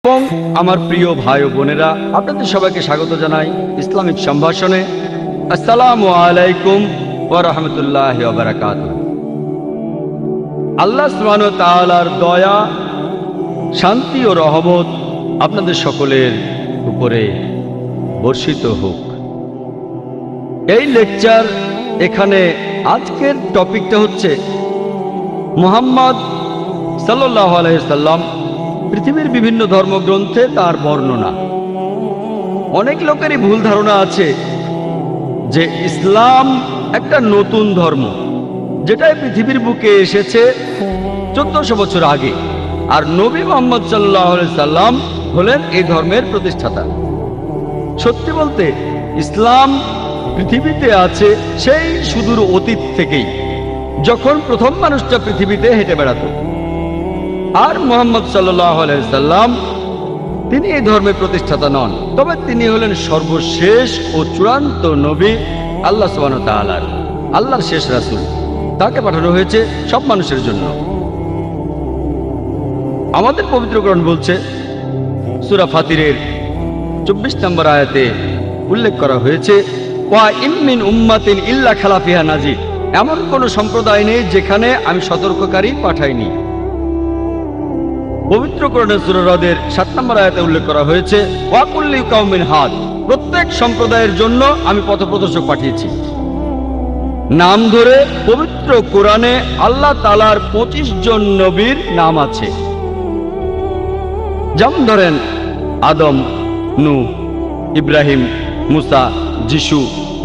এবং আমার প্রিয় ভাই ও বোনেরা, আপনাদের সবাইকে স্বাগত জানাই ইসলামিক সম্ভাষণে। আসসালামু আলাইকুম ওয়া রাহমাতুল্লাহি ওয়া বারাকাতুহু। আল্লাহ সুবহানাহু ওয়া তাআলার দয়া, শান্তি ও রহমত আপনাদের সকলের উপরে বর্ষিত হোক। এই লেকচার এখানে আজকের টপিকটা হচ্ছে মুহাম্মদ সাল্লাল্লাহু আলাইহি সাল্লাম, পৃথিবীর বিভিন্ন ধর্মগ্রন্থে তার বর্ণনা। অনেক লোকেরই ভুল ধারণা আছে যে ইসলাম একটা নতুন ধর্ম, যেটা পৃথিবীর বুকে এসেছে 1400 বছর আগে, আর নবী মুহাম্মদ সাল্লাল্লাহু আলাইহি সাল্লাম হলেন এই ধর্মের প্রতিষ্ঠাতা। সত্যি বলতে ইসলাম পৃথিবীতে আছে সেই সুদূর অতীত থেকেই, যখন প্রথম মানুষটা পৃথিবীতে হেঁটে বেড়াতো। আর মুহাম্মদ সাল্লাল্লাহু আলাইহি সাল্লাম তিনি এই ধর্মের প্রতিষ্ঠাতা নন, তবে তিনি হলেন সর্বশেষ ও চূড়ান্ত নবী, আল্লাহ সুবহানাহু ওয়া তাআলার আল্লাহর শেষ রাসূল। তাকে পাঠানো হয়েছে সব মানুষের জন্য। আমাদের পবিত্র কোরআন বলছে, সূরা ফাতিরের 24 নম্বর আয়াতে উল্লেখ করা হয়েছে, ওয়া ইম মিন উম্মাতিন ইল্লা খালা ফিহা নাযীর। এমন কোন সম্প্রদায় নেই যেখানে আমি সতর্ককারী পাঠাইনি। পবিত্র কোরআনের সূরা রদের 7 নম্বর আয়াতে উল্লেখ করা হয়েছে, ওয়া কুল্লি কওমিন হাদ। প্রত্যেক সম্প্রদায়ের জন্য আমি পথপ্রদর্শক পাঠিয়েছি। নাম ধরে পবিত্র কোরআনে আল্লাহ তাআলার 25 জন নবীর নাম আছে। যেমন ধরেন আদম, নূহ, ইব্রাহিম, মুসা, যিশু,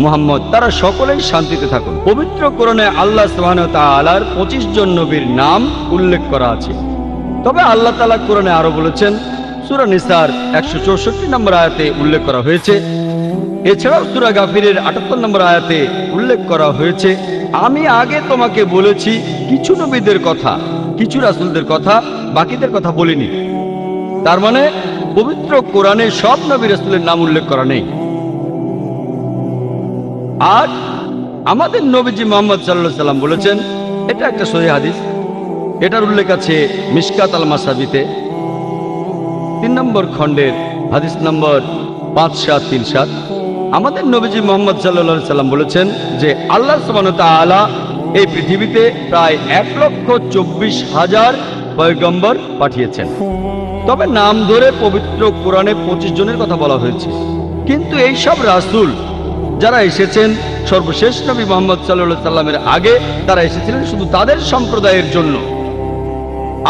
মুহাম্মদ, তারা সকলেই শান্তিতে থাকুন। পবিত্র কোরআনে আল্লাহ সুবহানাহু ওয়া তাআলার 25 জন নবীর নাম উল্লেখ করা আছে। তবে আল্লাহ তাআলা কোরআনে আরো বলেছেন, সূরা নিসার 164 নম্বর আয়াতে উল্লেখ করা হয়েছে। এছাড়াও সূরা গাফিরের 78 নম্বর আয়াতে উল্লেখ করা হয়েছে, আমি আগে তোমাকে বলেছি কিছু নবীদের কথা, কিছু রাসূলদের কথা, বাকিদের কথা বলিনি। তার মানে পবিত্র কোরআনে সব নবী রাসূলের নাম উল্লেখ করা নেই। আর আমাদের নবীজি মুহাম্মদ সাল্লাল্লাহু আলাইহি সাল্লাম বলেছেন, এটা একটা সহিহ হাদিস, এটার উল্লেখ আছে মিশকাত আল মাসাবিতে 3 নম্বর খণ্ডের হাদিস নম্বর 5737। আমাদের নবীজি মুহাম্মদ সাল্লাল্লাহু আলাইহি সাল্লাম বলেছেন যে আল্লাহ সুবহানাহু ওয়া তাআলা এই পৃথিবীতে প্রায় 1,24,000 পয়গম্বর পাঠিয়েছেন। তবে নাম ধরে পবিত্র কোরআনে 25 জনের কথা বলা হয়েছে। কিন্তু এই সব রাসূল যারা এসেছেন সর্বশেষ নবী মুহাম্মদ সাল্লাল্লাহু আলাইহি সাল্লামের আগে, তারা এসেছিলেন শুধু তাদের সম্প্রদায়ের জন্য।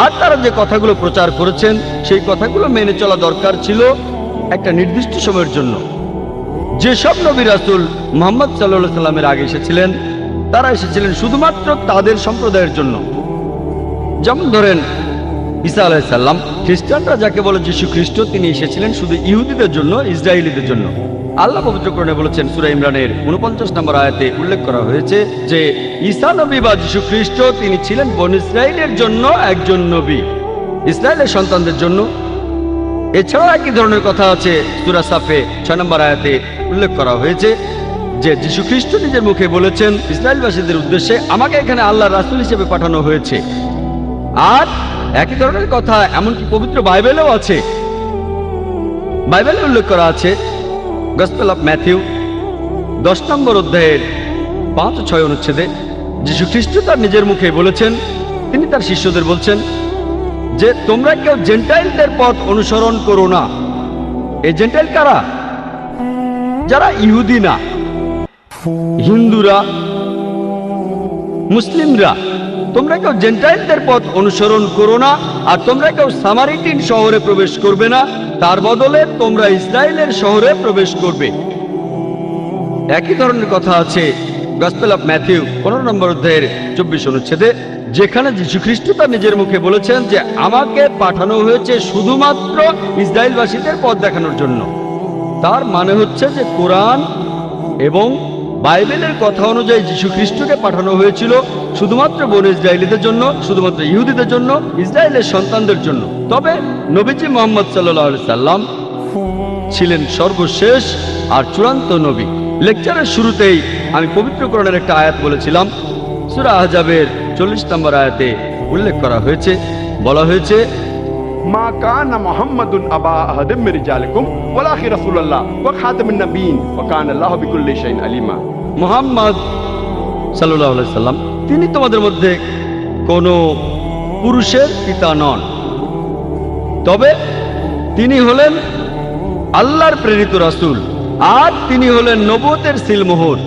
আর তারা যে কথাগুলো প্রচার করেছেন সেই কথাগুলো মেনে চলা দরকার ছিল একটা নির্দিষ্ট সময়ের জন্য। যেসব নবী রাসূল মুহাম্মদ সাল্লাল্লাহু আলাইহি সাল্লামের আগে এসেছিলেন, তারা এসেছিলেন শুধুমাত্র তাদের সম্প্রদায়ের জন্য। যেমন ধরেন ঈসা আলাইহিস সালাম, খ্রিস্টানরা যাকে বলে যীশু খ্রিস্ট, তিনি এসেছিলেন শুধু ইহুদিদের জন্য, ইসরায়েলীদের জন্য। আল্লাহ পবিত্র কোরআনে বলেছেন, সূরা ইমরানের 49 নম্বর আয়াতে উল্লেখ করা হয়েছে যে ঈসা নবী বা যীশু খ্রিস্ট তিনি ছিলেন বনী ইসরায়েলের জন্য একজন নবী, ইসরায়েলের সন্তানদের জন্য। এছাড়াও একই ধরনের কথা আছে সূরা সাফে 6 নম্বর আয়াতে উল্লেখ করা হয়েছে যে যীশু খ্রিস্ট নিজের মুখে বলেছেন ইসরায়েলবাসীদের উদ্দেশ্যে, আমাকে এখানে আল্লাহর রাসূল হিসেবে পাঠানো হয়েছে। আর একই ধরনের কথা এমনকি পবিত্র বাইবেলেও আছে। বাইবেলে উল্লেখ করা আছে গসপেল অফ ম্যাথিউ 10 নম্বর অধ্যায়ের 5 ও 6 অনুচ্ছেদে যীশু খ্রিস্ট তার নিজের মুখে বলেছেন, তিনি তার শিষ্যদের বলছেন যে তোমরা কেউ জেন্টাইলদের পথ অনুসরণ করো না। এই জেন্টাইল কারা? যারা ইহুদি না, হিন্দুরা, মুসলিমরা। তোমরা কেউ জেন্টাইলদের পথ অনুসরণ করো না, আর তোমরা কেউ সামারিটিন শহরে প্রবেশ করবে না, তার বদলে তোমরা ইসরায়েলের শহরে প্রবেশ করবে। একই ধরনের কথা আছে গসপেল অফ ম্যাথিউ 15 নম্বর অধ্যায়ের 24 অনুচ্ছেদে, যেখানে যীশু খ্রিস্ট তার নিজের মুখে বলেছেন যে আমাকে পাঠানো হয়েছে শুধুমাত্র ইসরায়েলবাসীদের পথ দেখানোর জন্য। তার মানে হচ্ছে যে কোরআন এবং বাইবেলের কথা অনুযায়ী যীশু খ্রিস্টকে পাঠানো হয়েছিল শুধুমাত্র বনী ইসরায়েলীদের জন্য, শুধুমাত্র ইহুদিদের জন্য, ইসরায়েলের সন্তানদের জন্য। তবে নবীজি মুহাম্মদ সাল্লাল্লাহু আলাইহি সাল্লাম ছিলেন সর্বশেষ আর চূড়ান্ত নবী। লেকচারের শুরুতেই আমি পবিত্র কোরআনের একটা আয়াত বলেছিলাম, সূরা আহজাবের 40 নম্বর আয়াতে উল্লেখ করা হয়েছে, বলা হয়েছে মা কানা মুহাম্মাদুন আবা আহাদিম মির রিজালিকুম ওয়ালাকি রাসূলুল্লাহ ওয়া খাতামুন নাবিয়্যিন ওয়া কানা আল্লাহু বিকুল্লি শাইইন আলিমা। মুহাম্মদ সাল্লাল্লাহু আলাইহি সাল্লাম তিনি তোমাদের মধ্যে কোনো পুরুষের পিতা নন, তবে তিনি হলেন আল্লাহর প্রেরিত রাসূল, আর তিনি হলেন নবুয়তের সিলমোহর।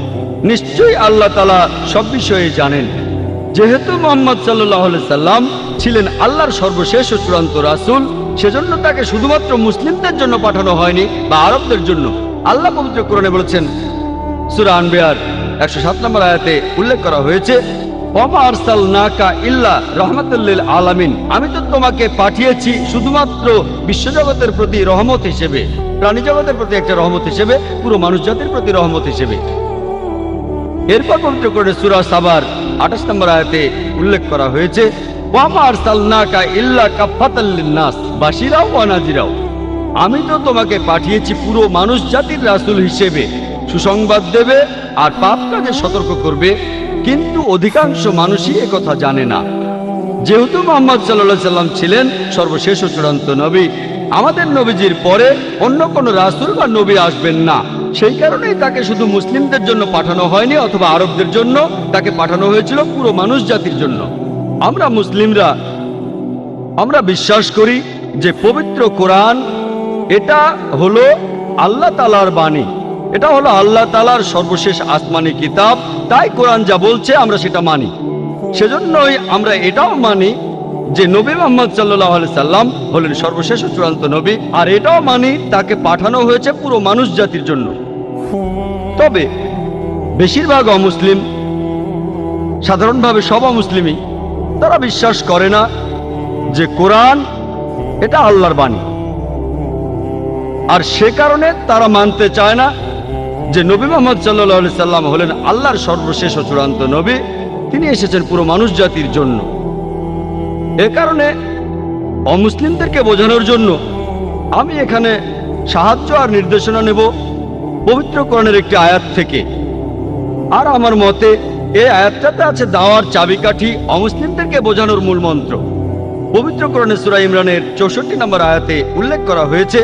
নিশ্চয়ই আল্লাহ তাআলা সব বিষয়ে জানেন। যেহেতু মুহাম্মদ সাল্লাল্লাহু আলাইহি সাল্লাম ছিলেন আল্লাহর সর্বশেষ ও চূড়ান্ত রাসূল, সেজন্য তাকে শুধুমাত্র মুসলিমদের জন্য পাঠানো হয়নি বা আরবদের জন্য। আল্লাহ পবিত্র কোরআনে বলেছেন, সূরা আনবিয়ার 107 নম্বর আয়াতে উল্লেখ করা হয়েছে, ওয়ামা আরসালনাকা ইল্লা রাহমাতাল লিল আলামিন। আমি তো তোমাকে পাঠিয়েছি শুধুমাত্র বিশ্বজগতের প্রতি রহমত হিসেবে, প্রাণী জগতের প্রতি একটা রহমত হিসেবে, পুরো মানুষ জাতির প্রতি রহমত হিসেবে। এরপর পবিত্র কোরআনে সূরা সাবার 28 নম্বর আয়াতে উল্লেখ করা হয়েছে, ওয়ামা আরসালনাকা ইল্লা কাফাতাল লিন-নাস বাশিরাও ওয়া নাযিরাও। আমি তো তোমাকে পাঠিয়েছি পুরো মানুষ জাতির রাসূল হিসেবে, সুসংবাদ দেবে আর পাপ কাজে সতর্ক করবে, কিন্তু অধিকাংশ মানুষই একথা জানে না। যেহেতু মুহাম্মদ সাল্লাল্লাহু আলাইহি সাল্লাম ছিলেন সর্বশেষ ও চূড়ান্ত নবী, আমাদের নবীজির পরে অন্য কোনো রাসূল বা নবী আসবেন না। সেই কারণেই তাকে শুধু মুসলিমদের জন্য পাঠানো হয়নি অথবা আরবদের জন্য, তাকে পাঠানো হয়েছিল পুরো মানুষ জাতির জন্য। আমরা মুসলিমরা আমরা বিশ্বাস করি যে পবিত্র কোরআন এটা হলো আল্লাহ তাআলার বাণী, এটা হলো আল্লাহ তাআলার সর্বশেষ আসমানি কিতাব। তাই কোরআন যা বলছে আমরা সেটা মানি। সেজন্যই আমরা এটাও মানি যে নবী মুহাম্মদ সাল্লাল্লাহু আলাইহি সাল্লাম হলেন সর্বশেষ ও চূড়ান্ত নবী, আর এটাও মানি তাকে পাঠানো হয়েছে পুরো মানুষ জাতির জন্য। তবে বেশিরভাগ অমুসলিম, সাধারণভাবে সব অমুসলিমই, তারা বিশ্বাস করে না যে কোরআন এটা আল্লাহর বাণী, আর সে কারণে তারা মানতে চায় না যে নবী মুহাম্মদ সাল্লাল্লাহু আলাইহি সাল্লাম হলেন আল্লাহর সর্বশেষ ও চূড়ান্ত নবী। তিনি এসেছেন পুরো মানুষ জাতির জন্য। এ কারণে অমুসলিমদেরকে বোঝানোর জন্য আমি এখানে সাহায্য আর নির্দেশনা নেব পবিত্র কোরআনের একটি আয়াত থেকে। আর আমার মতে এই আয়াতটাতে আছে দাওয়ার চাবিকাঠি, অমুসলিমদেরকে বোঝানোর মূল মন্ত্র। পবিত্র কোরআনে সূরা ইমরানের 64 নম্বর আয়াতে উল্লেখ করা হয়েছে,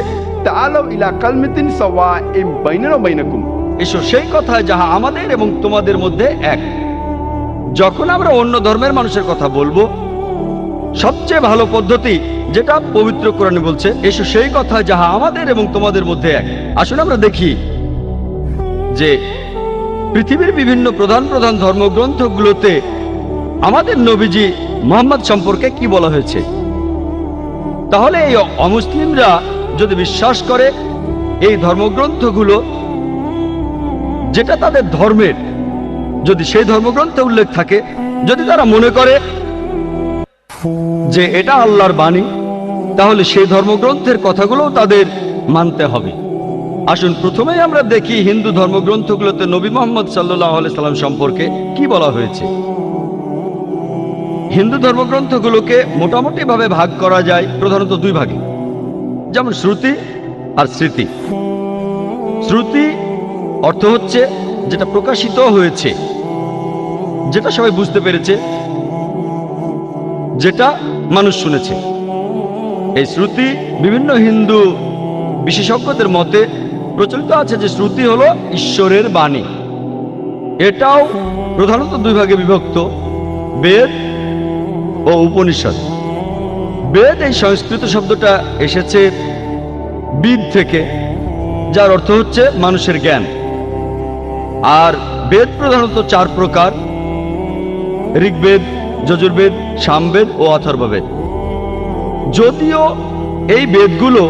তাআলাউ ইলা কালমাতিন সাওয়াইন বাইনানা ওয়া বাইনাকুম। এসো সেই কথায় যাহা আমাদের এবং তোমাদের মধ্যে এক। যখন আমরা অন্য ধর্মের মানুষের কথা বলবো, সবচেয়ে ভালো পদ্ধতি যেটা পবিত্র কোরআনে বলছে, এসো সেই কথা যাহা আমাদের এবং তোমাদের মধ্যে এক। আসলে আমরা দেখি যে পৃথিবীর বিভিন্ন প্রধান প্রধান ধর্মগ্রন্থগুলোতে আমাদের নবীজি মুহাম্মদ সম্পর্কে কি বলা হয়েছে। তাহলে এই অমুসলিমরা যদি বিশ্বাস করে এই ধর্মগ্রন্থগুলো যেটা তাদের ধর্মের, যদি সেই ধর্মগ্রন্থে উল্লেখ থাকে, যদি তারা মনে করে যে এটা আল্লাহর বাণী, তাহলে সেই ধর্মগ্রন্থের কথাগুলোও তাদের মানতে হবে। আসুন প্রথমেই আমরা দেখি হিন্দু ধর্মগ্রন্থগুলোতে নবী মুহাম্মদ সাল্লাল্লাহু আলাইহি সাল্লাম সম্পর্কে কি বলা হয়েছে। হিন্দু ধর্মগ্রন্থগুলোকে মোটামুটি ভাবে ভাগ করা যায় প্রধানত দুই ভাগে, যেমন শ্রুতি আর স্মৃতি। শ্রুতি অর্থ হচ্ছে যেটা প্রকাশিত হয়েছে, যেটা সবাই বুঝতে পেরেছে, যেটা মানুষ শুনেছে। এই শ্রুতি বিভিন্ন হিন্দু বিশেষজ্ঞদের মতে প্রচলিত আছে যে শ্রুতি হলো ঈশ্বরের বাণী। এটাও প্রধানত দুই ভাগে বিভক্ত, বেদ ও উপনিষদ। বেদ এই সংস্কৃত শব্দটা এসেছে বিদ থেকে, যার অর্থ হচ্ছে মানুষের জ্ঞান। আর বেদ প্রধানত চার প্রকার: ঋগ্বেদ, যজুর্বেদ, সামবেদ ও অথর্ববেদ। যদিও এই বেদগুলো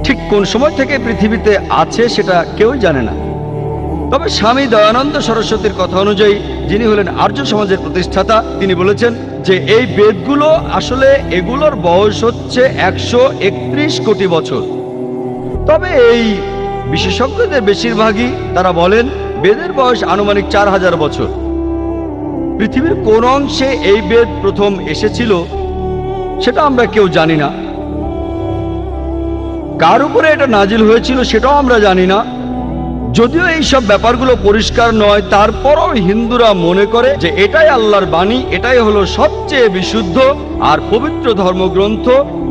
ঠিক কোন সময় থেকে পৃথিবীতে আছে সেটা কেউই জানে না, তবে স্বামী দয়ানন্দ সরস্বতীর কথা অনুযায়ী, যিনি হলেন আর্য সমাজের প্রতিষ্ঠাতা, তিনি বলেছেন যে এই বেদগুলো আসলে এগুলোর বয়স হচ্ছে 131 কোটি বছর। তবে এই বিশেষজ্ঞদের বেশিরভাগই তারা বলেন বেদের বয়স আনুমানিক 4000 বছর। পৃথিবীর কোন অংশে এই বেদ প্রথম এসেছিল সেটা আমরা কেউ জানি না, কার উপরে এটা নাজিল হয়েছিল সেটাও আমরা জানি না। যদিও এই সব ব্যাপারগুলো পরিষ্কার নয়, তারপরও হিন্দুরা মনে করে যে এটাই আল্লাহর বাণী, এটাই হলো সবচেয়ে বিশুদ্ধ আর পবিত্র ধর্মগ্রন্থ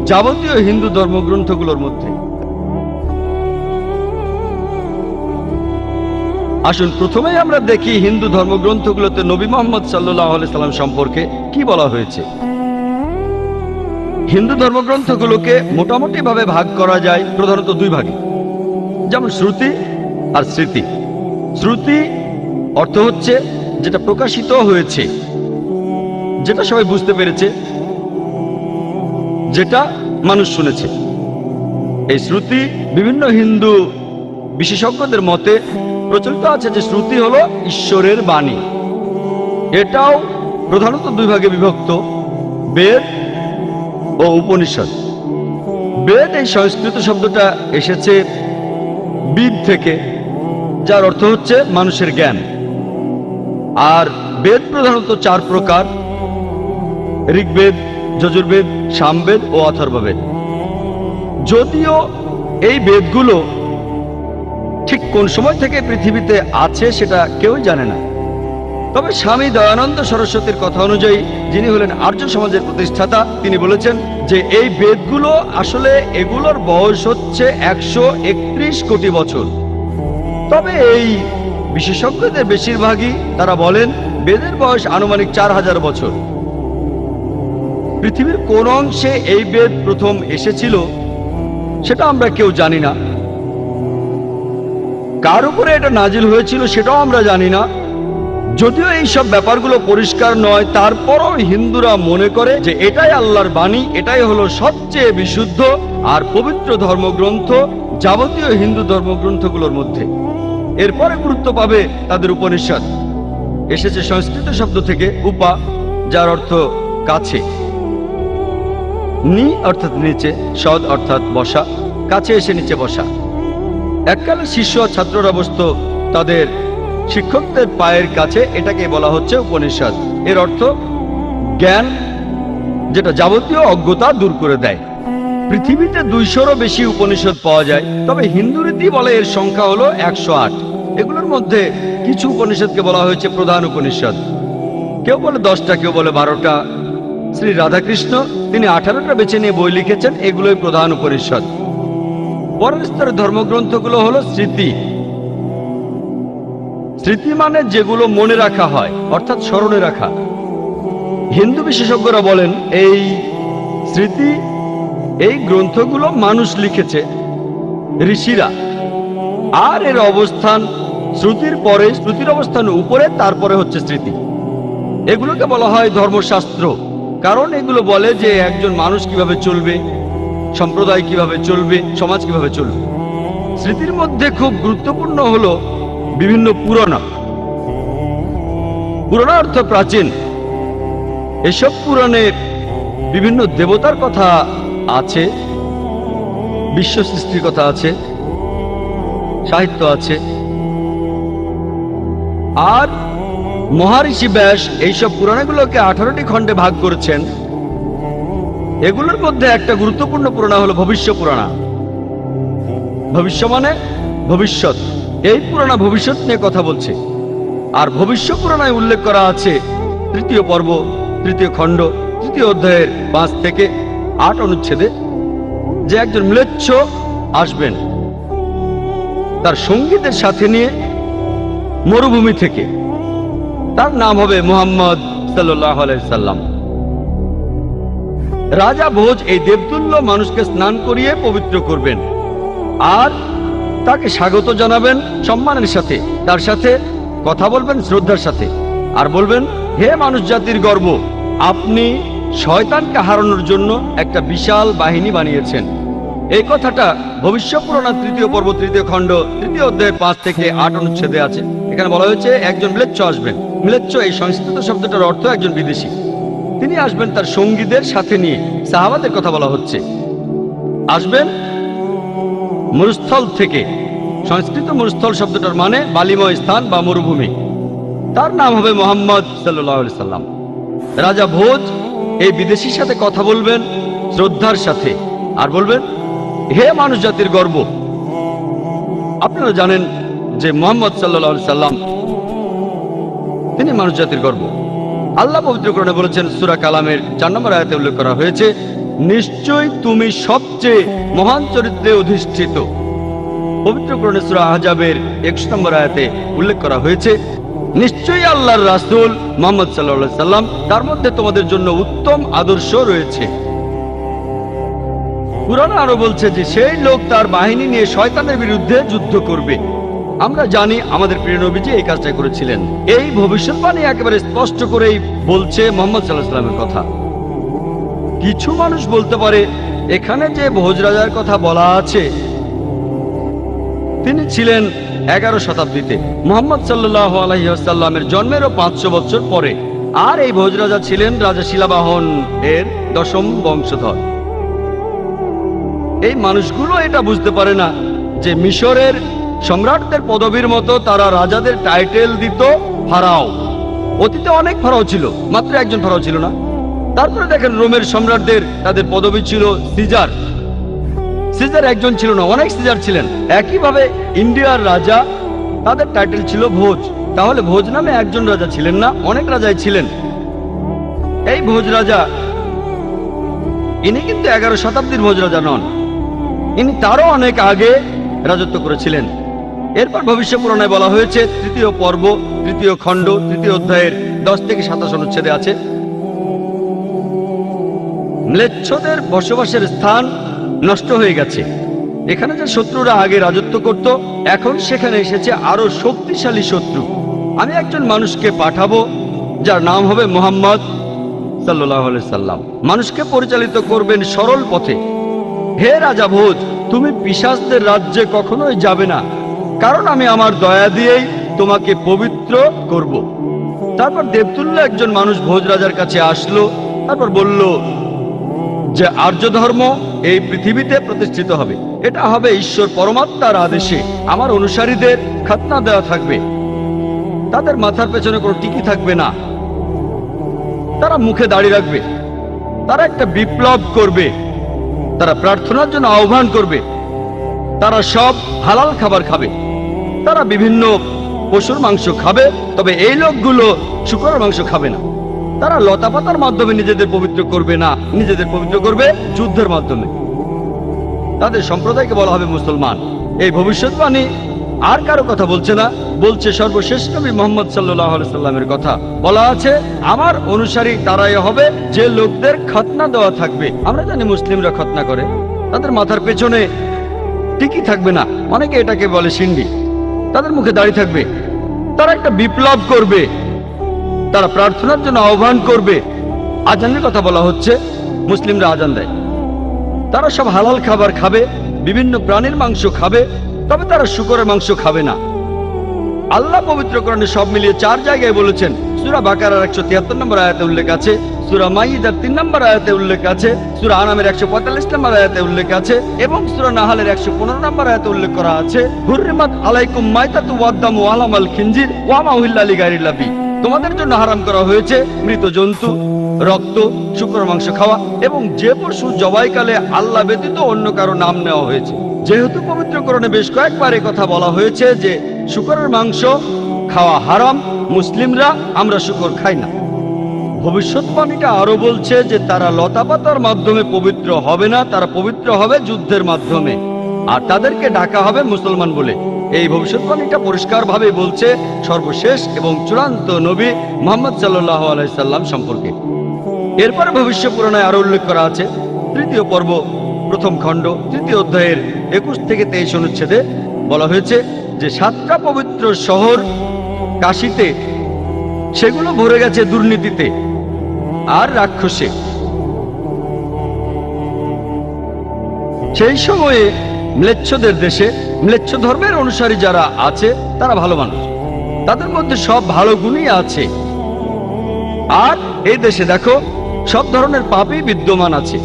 যাবতীয় হিন্দু ধর্মগ্রন্থগুলোর মধ্যে। আসুন প্রথমেই আমরা দেখি হিন্দু ধর্মগ্রন্থগুলোতে নবী মুহাম্মদ সাল্লাল্লাহু আলাইহি সাল্লাম সম্পর্কে কি বলা হয়েছে। হিন্দু ধর্মগ্রন্থগুলোকে মোটামুটি ভাবে ভাগ করা যায় প্রধানত দুই ভাগে, যেমন শ্রুতি আর স্মৃতি। শ্রুতি অর্থ হচ্ছে যেটা প্রকাশিত হয়েছে, যেটা সবাই বুঝতে পেরেছে, যেটা মানুষ শুনেছে। এই শ্রুতি বিভিন্ন হিন্দু বিশেষজ্ঞদের মতে প্রচলিত আছে যে শ্রুতি হলো ঈশ্বরের বাণী। এটাও প্রধানত দুই ভাগে বিভক্ত, বেদ ও উপনিষদ। বেদ এই সংস্কৃত শব্দটা এসেছে বিদ থেকে, যার অর্থ হচ্ছে মানুষের জ্ঞান। আর বেদ প্রধানত চার প্রকার: ঋগ্বেদ, যজুর্বেদ, সামবেদ ও অথর্ববেদ। যদিও এই বেদগুলো ঠিক কোন সময় থেকে পৃথিবীতে আছে সেটা কেউই জানে না, তবে স্বামী দয়ানন্দ সরস্বতীর কথা অনুযায়ী, যিনি হলেন আর্য সমাজের প্রতিষ্ঠাতা, তিনি বলেছেন যে এই বেদগুলো আসলে এগুলোর বয়স হচ্ছে 131 কোটি বছর। তবে এই বিশেষজ্ঞদের বেশিরভাগই তারা বলেন বেদের বয়স আনুমানিক 4000 বছর। পৃথিবীর কোন অংশে এই বেদ প্রথম এসেছিল সেটা আমরা কেউ জানি না, কার উপরে এটা নাজিল হয়েছিল সেটাও আমরা জানি না। যদিও এই সব ব্যাপারগুলো পরিষ্কার নয়, তারপরও হিন্দুরা মনে করে যে এটাই আল্লাহর বাণী, এটাই হলো সবচেয়ে বিশুদ্ধ আর পবিত্র ধর্মগ্রন্থ যাবতীয় হিন্দু ধর্মগ্রন্থগুলোর মধ্যে। এরপরে গুরুত্ব পাবে তাদের উপনিষদ। এসেছে সংস্কৃত শব্দ থেকে উপা, যার অর্থ কাছে, নি অর্থাৎ নিচে, সদ অর্থাৎ বসা, কাছে এসে নিচে বসা। এককালে শিষ্য ছাত্ররা বসত তাদের শিক্ষকদের পায়ের কাছে, এটাকে বলা হচ্ছে উপনিষদ। এর অর্থ জ্ঞান, যেটা যাবতীয় অজ্ঞতা দূর করে দেয়। পৃথিবীতে 200-রও বেশি উপনিষদ পাওয়া যায়, তবে হিন্দু রীতি বলে এর সংখ্যা হলো 108। এগুলোর মধ্যে কিছু উপনিষদকে বলা হয়েছে প্রধান উপনিষদ। কেউ বলে 10টা, কেউ বলে 12টা। শ্রী রাধাকৃষ্ণ তিনি 18টা বেছে নিয়ে বই লিখেছেন, এগুলোই প্রধান উপনিষদ। পরের স্তরের ধর্মগ্রন্থগুলো হলো স্মৃতি। স্মৃতি মানে যেগুলো মনে রাখা হয়, অর্থাৎ স্মরণে রাখা। হিন্দু বিশেষজ্ঞরা বলেন এই স্মৃতি, এই গ্রন্থগুলো মানুষ লিখেছে, ঋষিরা। আর এর অবস্থান শ্রুতির পরে, শ্রুতির অবস্থান উপরে, তারপরে হচ্ছে স্মৃতি। এগুলোকে বলা হয় ধর্মশাস্ত্র, কারণ এগুলো বলে যে একজন মানুষ কিভাবে চলবে, সম্প্রদায় কিভাবে চলবে, সমাজ কিভাবে চলবে। স্মৃতির মধ্যে খুব গুরুত্বপূর্ণ হলো বিভিন্ন পুরাণ। পুরাণ অর্থ প্রাচীন। এসব পুরাণে বিভিন্ন দেবতার কথা আছে, বিশ্ব সৃষ্টির কথা আছে, সাহিত্য আছে। আর মহারিষি ব্যাস এইসব পুরাণগুলোকে 18টি খণ্ডে ভাগ করেছেন। এগুলোর মধ্যে একটা গুরুত্বপূর্ণ পুরাণ হলো ভবিষ্য পুরাণ। ভবিষ্য মানে ভবিষ্যৎ। এই পুরাণ ভবিষ্যৎ নিয়ে কথা বলছে। আর ভবিষ্য পুরাণে উল্লেখ করা আছে 3য় পর্ব, 3য় খণ্ড, 3য় অধ্যায়ের 5 থেকে 8 অনুচ্ছেদে যে একজন ম্লেচ্ছ আসবেন তার সঙ্গীদের সাথে নিয়ে মরুভূমি থেকে। তার নাম হবে মুহাম্মদ সাল্লাল্লাহু আলাইহি সাল্লাম। রাজা ভোজ এই দেবতুল্য মানুষকে স্নান করিয়ে পবিত্র করবেন আর তাকে স্বাগত জানাবেন সম্মানের সাথে, তার সাথে কথা বলবেন শ্রদ্ধার সাথে, আর বলবেন, হে মানুষ জাতির গর্ব, আপনি শয়তানকে হারানোর জন্য একটা বিশাল বাহিনী বানিয়েছেন। এই কথাটা ভবিষ্য পুরাণ 3য় পর্ব, 3য় খণ্ড, 3য় অধ্যায়ের 5 থেকে 8 অনুচ্ছেদে আছে। এখানে বলা হয়েছে একজন ম্লেচ্ছ আসবেন। ম্লেচ্ছ এই সংস্কৃত শব্দটার অর্থ একজন বিদেশি। তিনি আসবেন তার সঙ্গীদের সাথে নিয়ে। সাহাবাদের কথা বলা হচ্ছে। আসবেন মরুস্থল থেকে। সংস্কৃত মরুস্থল শব্দটার মানে বালিময় স্থান বা মরুভূমি। তার নাম হবে মুহাম্মদ সাল্লাল্লাহু আলাইহি সাল্লাম। রাজা ভোজ এই বিদেশির সাথে কথা বলবেন শ্রদ্ধার সাথে আর বলবেন, হে মানুষ জাতির গর্ব, আপনারা জানেন যে মুহাম্মদ সাল্লাল্লাহু আলাইহি সাল্লাম তিনি মানুষ জাতির গর্ব। আল্লাহ পবিত্র কোরআনে বলেছেন, সূরা কালামের 4 নম্বর আয়াতে উল্লেখ করা হয়েছে, নিশ্চয়ই তুমি সবচেয়ে মহান চরিত্রে অধিষ্ঠিত। পবিত্র কোরআনে সূরা আহজাবের 21 নম্বর আয়াতে উল্লেখ করা হয়েছে, নিশ্চয়ই আল্লাহর রাসূল মুহাম্মদ সাল্লাল্লাহু আলাইহি সাল্লাম, তার মধ্যে তোমাদের জন্য উত্তম আদর্শ রয়েছে। কুরআন আরো বলছে যে সেই লোক তার বাহিনী নিয়ে শয়তানের বিরুদ্ধে যুদ্ধ করবে। আমরা জানি আমাদের প্রিয় নবীজি এই কাজটা করেছিলেন। এই ভবিষ্যৎবাণী একেবারে স্পষ্ট করেই বলছে মুহাম্মদ সাল্লাল্লাহু আলাইহি সাল্লামের কথা। কিছু মানুষ বলতে পারে এখানে যে ভোজ রাজার কথা বলা আছে তিনি ছিলেন 11 শতাব্দীতে, মুহাম্মদ সাল্লাল্লাহু আলাইহি ওয়াসাল্লামের জন্মেরও 500 বছর পরে। আর এই ভোজ রাজা ছিলেন রাজা শিলাবাহন এর 10ম বংশধর। এই মানুষগুলো এটা বুঝতে পারে না যে মিশরের সম্রাটদের পদবীর মতো তারা রাজাদের টাইটেল দিত ফারাও। অতীতে অনেক ফারাও ছিল, মাত্র একজন ফারাও ছিল না। তারপরে দেখেন রোমের সম্রাটদের তাদের পদবী ছিল সিজার। সিজার একজন ছিল না, অনেক সিজার ছিলেন। একইভাবে ইন্ডিয়ার রাজা, তাদের টাইটেল ছিল ভোজ। তাহলে ভোজ নামে একজন রাজা ছিলেন না, অনেক রাজাই ছিলেন। এই ভোজ রাজা ইনি কিন্তু 11 শতাব্দীর ভোজ রাজা নন, ইনি তারও অনেক আগে রাজত্ব করেছিলেন। এরপর ভবিষ্য পুরাণে বলা হয়েছে, 3য় পর্ব 3য় খণ্ড 3য় অধ্যায়ের 10 থেকে 27 অনুচ্ছেদে আছে, ম্লেচ্ছদের বসবাসের স্থান নষ্ট হয়ে গেছে। এখানে যে শত্রুরা আগে রাজত্ব করত, এখন সেখানে এসেছে আরো শক্তিশালী শত্রু। আমি একজন মানুষকে পাঠাবো যার নাম হবে মুহাম্মদ সাল্লাল্লাহু আলাইহি সাল্লাম। মানুষকে পরিচালিত করবেন সরল পথে। হে রাজা ভোজ, তুমি পিশাচদের রাজ্যে কখনোই যাবে না, কারণ আমি আমার দয়া দিয়েই তোমাকে পবিত্র করব। তারপর দেবতুল্য একজন মানুষ ভোজ রাজার কাছে আসলো, তারপর বলল যে আর্য ধর্ম এই পৃথিবীতে প্রতিষ্ঠিত হবে। এটা হবে ঈশ্বর পরমাত্মার আদেশে। আমার অনুসারীদের খাতনা দেওয়া থাকবে, তাদের মাথার পেছনে কোনো টিকি থাকবে না, তারা মুখে দাড়ি রাখবে, তারা একটা বিপ্লব করবে, তারা প্রার্থনার জন্য আহ্বান করবে, তারা সব হালাল খাবার খাবে, তারা বিভিন্ন পশুর মাংস খাবে, তবে এই লোকগুলো শূকরের মাংস খাবে না। তারা লতাপাতার মাধ্যমে নিজেদের পবিত্র করবে না, নিজেদের পবিত্র করবে যুদ্ধের মাধ্যমে। তাদের সম্প্রদায়কে বলা হবে মুসলমান। এই ভবিষ্যৎবাণী আর কারো কথা বলছে না, বলছে সর্বশেষ নবী মুহাম্মদ সাল্লাল্লাহু আলাইহি সাল্লামের কথা। বলা আছে, আমার অনুসারী তারাই হবে যে লোকদের খতনা দেওয়া থাকবে। আমরা জানি মুসলিমরা খতনা করে, তাদের মাথার পেছনে টিকি থাকবে না, অনেকে এটাকে বলে সিন্ডি, তাদের মুখে দাড়ি থাকবে, তারা একটা বিপ্লব করবে, তারা প্রার্থনার জন্য আহ্বান করবে। আজানের কথা বলা হচ্ছে, মুসলিমরা আজান দেয়, তারা সব হালাল খাবার খাবে, বিভিন্ন প্রাণীর মাংস খাবে, তবে তারা শূকরের মাংস খাবে না। আল্লাহ পবিত্র কোরআনে সব মিলিয়ে 4 জায়গায় বলেছেন। সূরা বাকারার 173 নম্বর আয়াতে উল্লেখ আছে, সূরা মাইদার 3 নম্বর আয়াতে উল্লেখ আছে, সূরা আনামের 145 নম্বর আয়াতে উল্লেখ আছে, এবং সূরা নাহালের 115 নম্বর আয়াতে উল্লেখ করা আছে, হুররিমাত আলাইকুম মাইতাতু ওয়াদ-দামু ওয়া লাহমুল খিনজির ওয়া মা উহিল্লা লিগাইরিল্লাহ বিহি। তোমাদের জন্য হারাম করা হয়েছে মৃত জন্তু, রক্ত, শূকর মাংস খাওয়া, এবং যে পশু জবাইকালে আল্লাহ ব্যতীত অন্য কারো নাম নেওয়া হয়েছে। যেহেতু পবিত্র কোরআনে বেশ কয়েকবার এই কথা বলা হয়েছে যে শূকরের মাংস খাওয়া হারাম, মুসলিমরা আমরা শূকর খাই না। ভবিষ্যৎবাণীটা আরো বলছে যে তারা লতাপাতার মাধ্যমে পবিত্র হবে না, তারা পবিত্র হবে যুদ্ধের মাধ্যমে, আর তাদেরকে ডাকা হবে মুসলমান বলে। এই ভবিষ্যৎবাণীটা পরিষ্কারভাবে বলছে সর্বশেষ এবং চূড়ান্ত নবী মুহাম্মদ সাল্লাল্লাহু আলাইহি সাল্লাম সম্পর্কে। এরপরে ভবিষ্য পুরাণে আরো উল্লেখ করা আছে, 3য় পর্ব 1ম খণ্ড 3য় অধ্যায়ের 21 থেকে 23 অনুচ্ছেদে বলা হয়েছে যে 7টা পবিত্র শহর কাশীতে, সেগুলো ভরে গেছে দুর্নীতিতে আর রাক্ষসে। সেই সময়ে ম্লেচ্ছদের দেশে ম্লেচ্ছ ধর্মের অনুসারী যারা আছে তারা ভালো মানুষ, তাদের মধ্যে সব ভালো গুণই আছে। আর এই দেশে দেখো সব ধরনের পাপই বিদ্যমান আছে।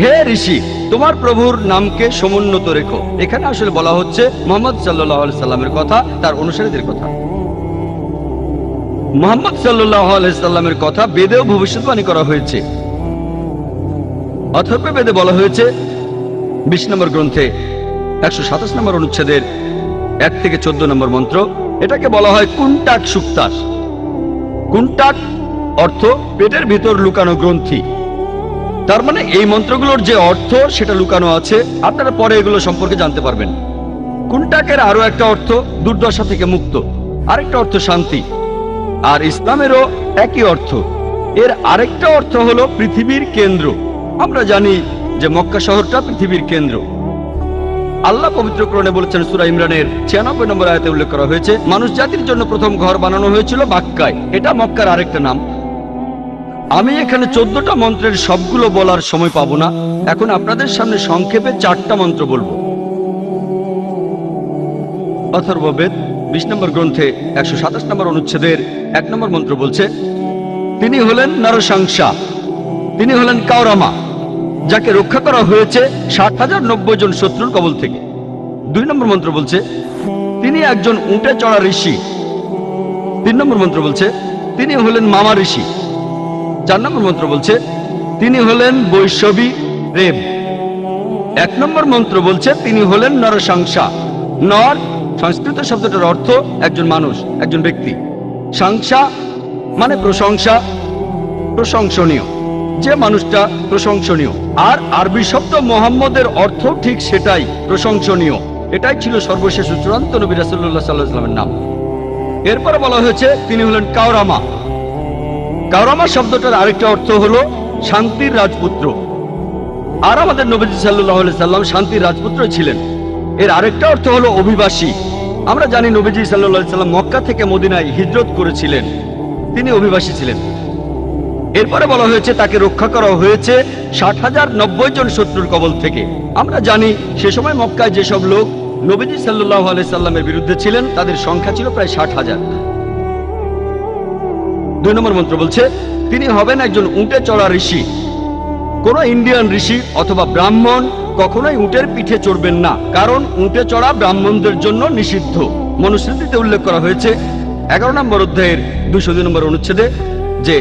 হে ঋষি, তোমার প্রভুর নামকে সমুন্নত রেখো। এখানে আসলে বলা হচ্ছে মুহাম্মদ সাল্লাল্লাহু আলাইহি সাল্লামের কথা, তার অনুসারীদের কথা। মুহাম্মদ সাল্লাল্লাহু আলাইহি সাল্লামের কথা বেদেও ভবিষ্যৎবাণী করা হয়েছে। অথর্ব বেদে বলা হয়েছে 20 নম্বর গ্রন্থে 127 নম্বর অনুচ্ছেদের 1 থেকে 14 নম্বর মন্ত্র। এটাকে বলা হয় কুন্টাক সুক্তাস। কুন্টাক অর্থ পেটের ভিতর লুকানো গ্রন্থি। তার মানে এই মন্ত্রগুলোর যে অর্থ সেটা লুকানো আছে, আপনারা পরে এগুলো সম্পর্কে জানতে পারবেন। কুন্টাকের আরো একটা অর্থ দুর্দশা থেকে মুক্ত, আরেকটা অর্থ শান্তি, আর ইসলামেরও একই অর্থ। এর আরেকটা অর্থ হলো পৃথিবীর কেন্দ্র। আমরা জানি যে মক্কা শহরটা পৃথিবীর কেন্দ্র। আল্লাহ পবিত্র কোরআনে বলেছেন, সূরা ইমরানের 96 নম্বর আয়াতে উল্লেখ করা হয়েছে, মানুষ জাতির জন্য প্রথম ঘর বানানো হয়েছিল বাক্কায়। এটা মক্কার আরেকটা নাম। আমি এখানে 14টা মন্ত্রের সবগুলো বলার সময় পাবো না। এখন আপনাদের সামনে সংক্ষেপে 4টা মন্ত্র বলবো। অথর্ববেদ 20 নম্বর গ্রন্থে 127 নম্বর অনুচ্ছেদের 1 নম্বর মন্ত্র বলছে, তিনি হলেন নরসাংসা, তিনি হলেন কাওরামা, যাকে রক্ষা করা হয়েছে 60,090 জন শত্রুর কবল থেকে। 2 নম্বর মন্ত্র বলছে, তিনি একজন উটে চড়া ঋষি। 3 নম্বর মন্ত্র বলছে, তিনি হলেন মামা ঋষি। 4 নম্বর মন্ত্র বলছে, তিনি হলেন বৈষ্ণবী রেব। 1 নম্বর মন্ত্র বলছে, তিনি হলেন নরসাংসা। নর সংস্কৃত শব্দটার অর্থ একজন মানুষ, একজন ব্যক্তি। সাংসা মানে প্রশংসা, প্রশংসনীয়, যে মানুষটা প্রশংসনীয়। আর আরবি শব্দ মোহাম্মদের অর্থ ঠিক সেটাই, প্রশংসনীয়। এটাই ছিল সর্বশেষ চূড়ান্ত নবী রাসূলুল্লাহ সাল্লাল্লাহু আলাইহি ওয়াসাল্লামের নাম। এরপরে বলা হয়েছে তিনি হলেন কাওরামা। কাওরামা শব্দটার আরেকটা অর্থ হলো শান্তির রাজপুত্র। আর আমাদের নবীজি সাল্লাল্লাহু আলাইহি সাল্লাম শান্তির রাজপুত্র ছিলেন। এর আরেকটা অর্থ হলো অভিবাসী। আমরা জানি নবীজি সাল্লাল্লাহু আলাইহি সাল্লাম মক্কা থেকে মদিনায় হিজরত করেছিলেন, তিনি অভিবাসী ছিলেন। এরপরে বলা হয়েছে তাকে রক্ষা করা হয়েছে 60,090 জন শত্রুর কবল থেকে। আমরা জানি সে সময় মক্কায় যেসব লোক নবীজি সাল্লাল্লাহু আলাইহি সাল্লামের বিরুদ্ধে ছিলেন তাদের সংখ্যা ছিল প্রায় 60,000। 2 নম্বর মন্ত্র বলছে, তিনি হবেন একজন উটে চড়া ঋষি। কোন ইন্ডিয়ান ঋষি অথবা ব্রাহ্মণ কখনোই উটের পিঠে চড়বেন না, কারণ উটে চড়া ব্রাহ্মণদের জন্য নিষিদ্ধ। মনুস্মৃতিতে উল্লেখ করা হয়েছে 11 নম্বর অধ্যায়ের 202 নম্বর অনুচ্ছেদে যে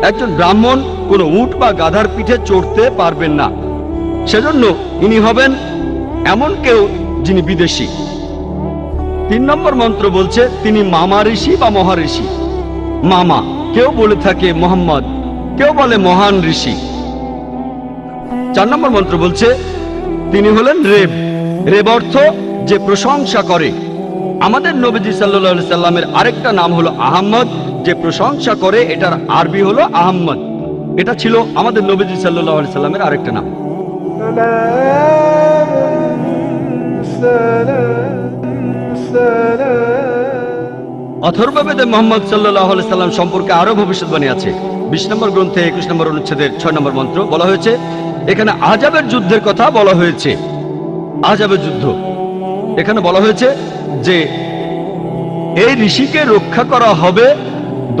একজন ব্রাহ্মণ কোনো উট বা গাধার পিঠে চড়তে পারবেন না। সেজন্য ইনি হবেন এমন কেউ যিনি বিদেশী। 3 নম্বর মন্ত্র বলছে, তিনি মামা ঋষি বা মহাঋষি। মামা, কেউ বলে থাকে মোহাম্মদ, কেউ বলে মহান ঋষি। 4 নম্বর মন্ত্র বলছে, তিনি হলেন রেব। রেব অর্থ যে প্রশংসা করে। আমাদের নবীজি সাল্লাল্লাহু আলাইহি সাল্লামের আরেকটা নাম হলো আহম্মদ, যে প্রশংসা করে। এটার আরবি হলো আহম্মদ। এটা ছিল আমাদের নবীজি সাল্লাল্লাহু আলাইহি সাল্লামের আরেকটা নাম। অথর্ববেদে মুহাম্মদ সাল্লাল্লাহু আলাইহি সাল্লাম সম্পর্কে আরো ভবিষ্যৎবাণী আছে। 20 নম্বর গ্রন্থে 21 নম্বর অনুচ্ছেদের 6 নম্বর মন্ত্র বলা হয়েছে, এখানে আহজাবের যুদ্ধের কথা বলা হয়েছে। আহজাবের যুদ্ধ এখানে বলা হয়েছে যে এই ঋষিকে রক্ষা করা হবে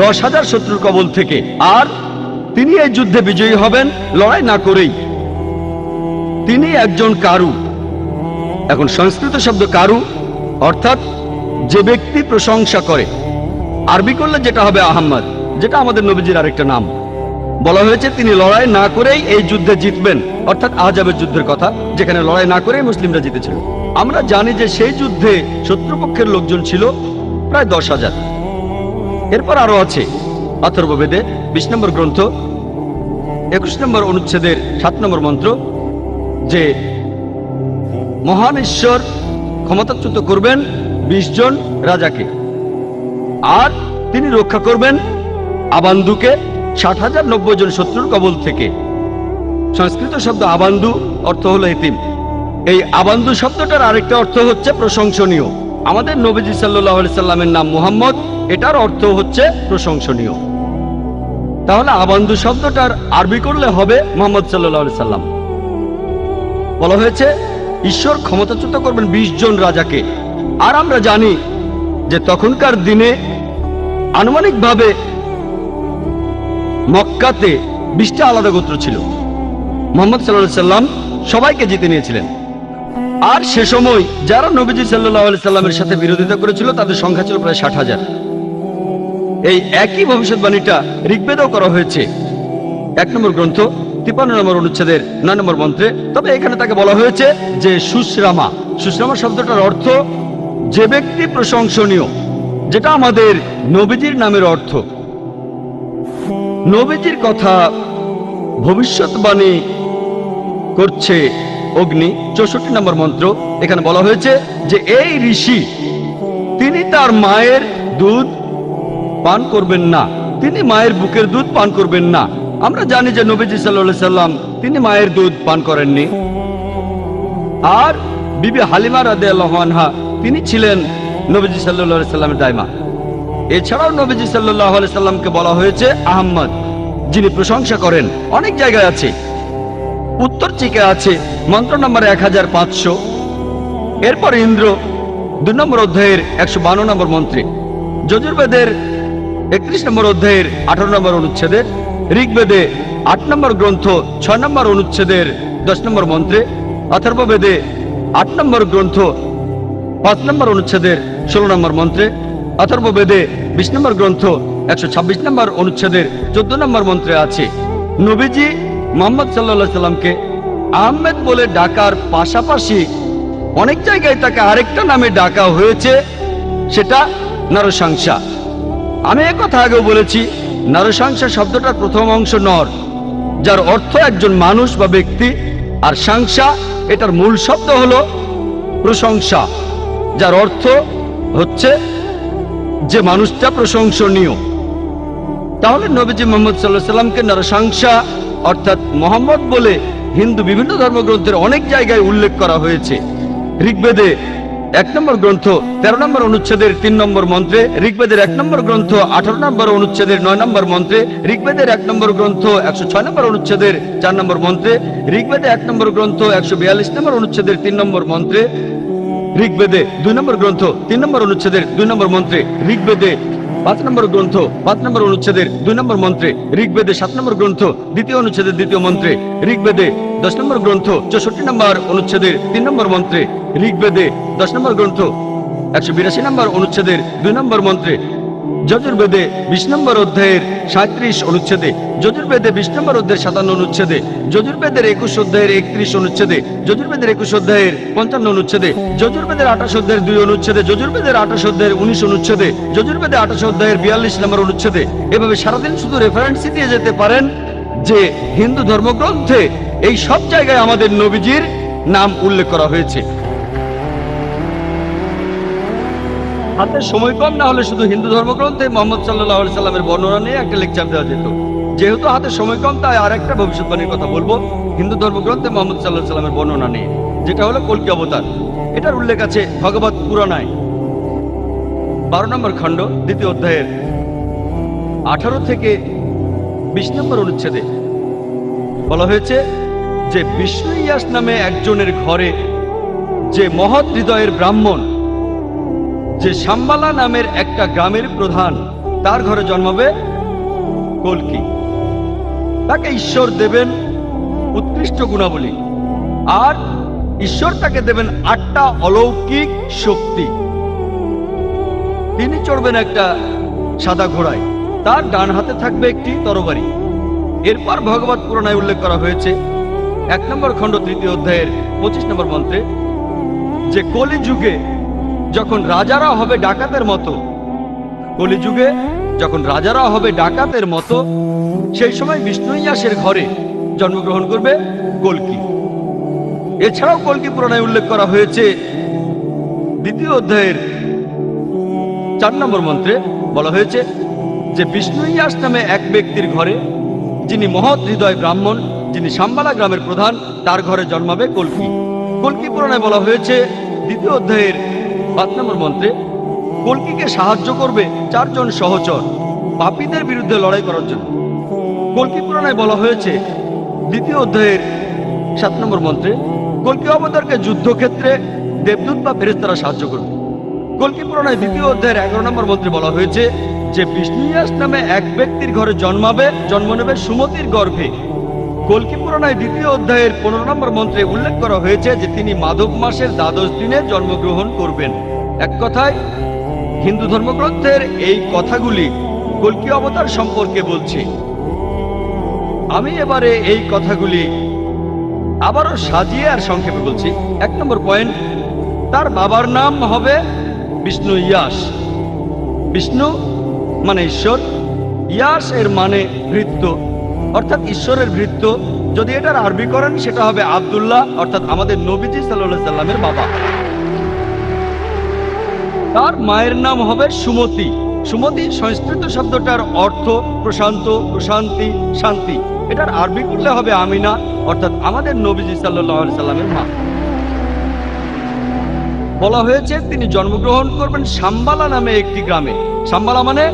10,000 শত্রুর কবল থেকে, আর তিনি এই যুদ্ধে বিজয়ী হবেন লড়াই না করেই। তিনি একজন কারু। এখন সংস্কৃত শব্দ কারু অর্থাৎ যে ব্যক্তি প্রশংসা করে। আরবি করলে যেটা হবে আহম্মদ, যেটা আমাদের নবীজির আরেকটা নাম। বলা হয়েছে তিনি লড়াই না করেই এই যুদ্ধে জিতবেন, অর্থাৎ আহজাবের যুদ্ধের কথা, যেখানে লড়াই না করেই মুসলিমরা জিতেছিল। আমরা জানি যে সেই যুদ্ধে শত্রুপক্ষের লোকজন ছিল প্রায় 10,000। এরপর আরো আছে অথর্ববেদে 20 নম্বর গ্রন্থ 21 নম্বর অনুচ্ছেদের 7 নম্বর মন্ত্র যে মহান ঈশ্বর ক্ষমতাচ্যুত করবেন 20 জন রাজাকে, আর তিনি রক্ষা করবেন আবান্দুকে 60,090 জন শত্রুর কবল থেকে। সংস্কৃত শব্দ আবান্দু অর্থ হলো এতিম। এই আবান্দু শব্দটার আরেকটা অর্থ হচ্ছে প্রশংসনীয়। আমাদের নবীজি সাল্লাল্লাহু আলাইহি সাল্লামের নাম মুহাম্মদ, এটার অর্থ হচ্ছে প্রশংসনীয়। তাহলে আবান্দু শব্দটার আরবি করলে হবে মুহাম্মদ সাল্লাল্লাহু আলাইহি সাল্লাম। বলা হয়েছে ঈশ্বর ক্ষমতাচ্যুত করবেন 20 জন রাজাকে। আর আমরা জানি যে তখনকার দিনে আনুমানিকভাবে মক্কাতে 20টা আলাদা গোত্র ছিল। মুহাম্মদ সাল্লাল্লাহু আলাইহি সাল্লাম সবাইকে জিতে নিয়েছিলেন। আর সে সময় যারা নবীজি সাল্লাল্লাহু আলাইহি সাল্লামের সাথে বিরোধিতা করেছিল তাদের সংখ্যা ছিল প্রায় 60,000। এই একই ভবিষ্যৎবাণীটা ঋগ্বেদেও করা হয়েছে 1 নম্বর গ্রন্থ 53 নম্বর অনুচ্ছেদের 9 নম্বর মন্ত্রে। তবে এখানে তাকে বলা হয়েছে যে সুশ্রামা। সুশ্রামা শব্দটার অর্থ যে ব্যক্তি প্রশংসনীয়, যেটা আমাদের নবীজির নামের অর্থ। নবীজির কথা ভবিষ্যৎবাণী করছে অগ্নি, 64 নম্বর মন্ত্র। এখানে বলা হয়েছে যে এই ঋষি, তিনি তার মায়ের দুধ পান করবেন না, তিনি মায়ের বুকের দুধ পান করবেন না। আমরা জানি যে নবীজি সাল্লাল্লাহু আলাইহি সাল্লাম তিনি মায়ের দুধ পান করেননি। আর বিবি হালিমা রাদিয়াল্লাহু আনহা, তিনি ছিলেন নবীজি সাল্লাল্লাহু আলাইহি সাল্লামের দাইমা। এছাড়াও নবীজি সাল্লাল্লাহু আলাইহি সাল্লামকে বলা হয়েছে আহমদ, যিনি প্রশংসা করেন। অনেক জায়গায় আছে, উত্তর চিকে আছে মন্ত্র নম্বর 1500। এরপর ইন্দ্র 2 নম্বর অধ্যায়ের 152 নম্বর মন্ত্রে, যজুর্বেদের 31 নম্বর অধ্যায়ের 18 নম্বর অনুচ্ছেদে, ঋগ্বেদে 8 নম্বর গ্রন্থ 6 নম্বর অনুচ্ছেদের 10 নম্বর মন্ত্রে, অথর্ববেদে 8 নম্বর গ্রন্থ 5 নম্বর অনুচ্ছেদের 16 নম্বর মন্ত্রে, অথর্ববেদে 20 নম্বর গ্রন্থ 126 নম্বর অনুচ্ছেদের 14 নম্বর মন্ত্রে আছে। নবীজি মুহাম্মদ সাল্লাল্লাহু আলাইহি সাল্লামকে আহমেদ বলে ডাকার পাশাপাশি অনেক জায়গায় তাকে আরেকটা নামে ডাকা হয়েছে, সেটা নরসাংসা। আমি একথা আগেও বলেছি, নরসাংসা শব্দটার প্রথম অংশ নর, যার অর্থ একজন মানুষ বা ব্যক্তি, আর সাংসা এটার মূল শব্দ হলো প্রশংসা, যার অর্থ হচ্ছে যে মানুষটা প্রশংসনীয়। তাহলে নবীজি মুহাম্মদ সাল্লাল্লাহু আলাইহি সাল্লামকে নরসাংসা অর্থাৎ মোহাম্মদ বলে হিন্দু বিভিন্ন ধর্মগ্রন্থের অনেক জায়গায় উল্লেখ করা হয়েছে। ঋগ্বেদে 1 নম্বর গ্রন্থ 13 নম্বর অনুচ্ছেদের 3 নম্বর মন্ত্রে, ঋগ্বেদের 1 নম্বর গ্রন্থ 18 নম্বর অনুচ্ছেদের 9 নম্বর মন্ত্রে, ঋগ্বেদের 1 নম্বর গ্রন্থ 106 নম্বর অনুচ্ছেদের 4 নম্বর মন্ত্রে, ঋগ্বেদে 1 নম্বর গ্রন্থ 142 নম্বর অনুচ্ছেদের 3 নম্বর মন্ত্রে, ঋগ্বেদে 2 নম্বর গ্রন্থ 3 নম্বর অনুচ্ছেদের 2 নম্বর মন্ত্রে, ঋগ্বেদে 5 নম্বর গ্রন্থ 5 নম্বর অনুচ্ছেদের 2 নম্বর মন্ত্রে, ঋগ্বেদে 7 নম্বর গ্রন্থ 2য় অনুচ্ছেদের 2য় মন্ত্রে, ঋগ্বেদে 10 নম্বর গ্রন্থ 64 নম্বর অনুচ্ছেদের 3 নম্বর মন্ত্রে, ঋগ্বেদে 10 নম্বর গ্রন্থ 182 নম্বর অনুচ্ছেদের 2 নম্বর মন্ত্রে, যজুর্বেদে 20 নম্বর অধ্যায়ের 37 অনুচ্ছেদে, যজুর্বেদে 20 নম্বর অধ্যায়ের 57 অনুচ্ছেদে, যজুর্বেদের 21 অধ্যায়ের 31 অনুচ্ছেদে, যজুর্বেদের 21 অধ্যায়ের 55 অনুচ্ছেদে, যজুর্বেদের 28 অধ্যায়ের 2 অনুচ্ছেদে, যজুর্বেদের 28 অধ্যায়ের 19 অনুচ্ছেদে, যজুর্বেদে 28 অধ্যায়ের 42 নম্বর অনুচ্ছেদে। এভাবে সারাদিন শুধু রেফারেন্স দিয়ে যেতে পারেন যে হিন্দু ধর্মগ্রন্থে এই সব জায়গায় আমাদের নবীজির নাম উল্লেখ করা হয়েছে। হাতে সময় কম না হলে শুধু হিন্দু ধর্মগ্রন্থে মুহাম্মদ সাল্লাল্লাহু আলাইহি সাল্লামের বর্ণনা নিয়ে একটা লেকচার দেওয়া যেত। যেহেতু হাতে সময় কম, তাই আরেকটা ভবিষ্যৎবাণীর কথা বলবো হিন্দু ধর্মগ্রন্থে মুহাম্মদ সাল্লাল্লাহু আলাইহি সাল্লামের বর্ণনা নিয়ে, যেটা হলো কল্কি অবতার। এটার উল্লেখ আছে ভগবত পুরাণায় 12 নম্বর খণ্ড 2য় অধ্যায়ের 18 থেকে 20 নম্বর অনুচ্ছেদে বলা হয়েছে যে বিষ্ণু ইয়াস নামে একজনের ঘরে, যে মহৎ হৃদয়ের ব্রাহ্মণ, যে শাম্বালা নামের একটা গ্রামের প্রধান, তার ঘরে জন্মাবে কল্কি। তাকে ঈশ্বর দেবেন উৎকৃষ্ট গুণাবলী, আর ঈশ্বর তাকে দেবেন 8টা অলৌকিক শক্তি। তিনি চড়বেন একটা সাদা ঘোড়ায়, তার ডান হাতে থাকবে একটি তরবারি। এরপর ভগবত পুরাণায় উল্লেখ করা হয়েছে 1 নম্বর খণ্ড 3য় অধ্যায়ের 25 নম্বর মন্ত্রে যে কলিযুগে যখন রাজারা হবে ডাকাতের মতো, কলিযুগে যখন রাজারা হবে ডাকাতের মতো, সেই সময় বিষ্ণু ইয়াসের ঘরে জন্মগ্রহণ করবে কল্কি। এছাড়াও কল্কি পুরাণায় উল্লেখ করা হয়েছে 2য় অধ্যায়ের 4 নম্বর মন্ত্রে বলা হয়েছে যে বিষ্ণু ইয়াস নামে এক ব্যক্তির ঘরে, যিনি মহৎ হৃদয় ব্রাহ্মণ, যিনি শাম্বালা গ্রামের প্রধান, তার ঘরে জন্মাবে কল্কি। কল্কি পুরাণায় বলা হয়েছে 2য় অধ্যায়ের 5 নম্বর মন্ত্রে কল্কিকে সাহায্য করবে 4 জন সহচর পাপীদের বিরুদ্ধে লড়াই করার জন্য। কল্কি পুরাণায় বলা হয়েছে 2য় অধ্যায়ের 7 নম্বর মন্ত্রে কল্কি অবতারকে যুদ্ধক্ষেত্রে দেবদূত বা ফেরেশতারা সাহায্য করবে। কল্কি পুরাণায় 2য় অধ্যায়ের 11 নম্বর মন্ত্রে বলা হয়েছে যে বিষ্ণু ইয়াস নামে এক ব্যক্তির ঘরে জন্ম নেবে সুমতির গর্ভে। কল্কি পুরাণায় 2য় অধ্যায়ের 15 নম্বর মন্ত্রে উল্লেখ করা হয়েছে যে তিনি মাধব মাসের 12 দিনে জন্মগ্রহণ করবেন। এক কথায় হিন্দু ধর্মগ্রন্থের এই কথাগুলি কল্কি অবতার সম্পর্কে বলছি। আমি এবারে এই কথাগুলি আবারও সাজিয়ে আর সংক্ষেপে বলছি। 1 নম্বর পয়েন্ট, তার বাবার নাম হবে বিষ্ণু ইয়াস। বিষ্ণু মানে ঈশ্বর, ইয়াস এর মানে ভৃত্য, অর্থাৎ ঈশ্বরের ভৃত্য। যদি এটার আরবি করেন সেটা হবে আব্দুল্লাহ, অর্থাৎ আমাদের নবীজি সাল্লাল্লাহু আলাইহি সাল্লামের বাবা। তার মায়ের নাম হবে সুমতি। সুমতি সংস্কৃত শব্দটার অর্থ প্রশান্ত, প্রশান্তি, শান্তি। এটার আরবি করলে হবে আমিনা, অর্থাৎ আমাদের নবীজি সাল্লাল্লাহু আলাইহি সাল্লামের মা। বলা হয়েছে তিনি জন্মগ্রহণ করবেন সাম্বালা নামে একটি গ্রামে। সাম্বালা মানে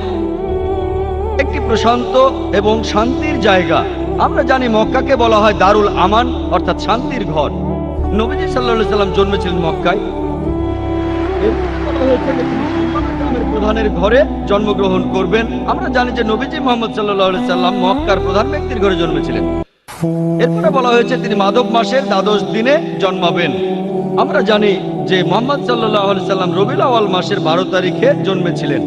একটি প্রশান্ত এবং শান্তির জায়গা। আমরা জানি মক্কাকে বলা হয় দারুল আমান, অর্থাৎ শান্তির ঘর। নবীজি সাল্লাল্লাহু আলাইহি সাল্লাম জন্মেছিলেন মক্কায়। প্রধানের ঘরে জন্মগ্রহণ করবেন। আমরা জানি যে নবীজি মুহাম্মদ সাল্লাল্লাহু আলাইহি সাল্লাম মক্কার প্রধান ব্যক্তির ঘরে জন্মেছিলেন। এরপরে বলা হয়েছে তিনি মাধব মাসের দ্বাদশ দিনে জন্মাবেন। আমরা জানি যে মুহাম্মদ সাল্লাল্লাহু আলাইহি সাল্লাম রবিউল আউয়াল মাসের 12 তারিখে জন্মেছিলেন।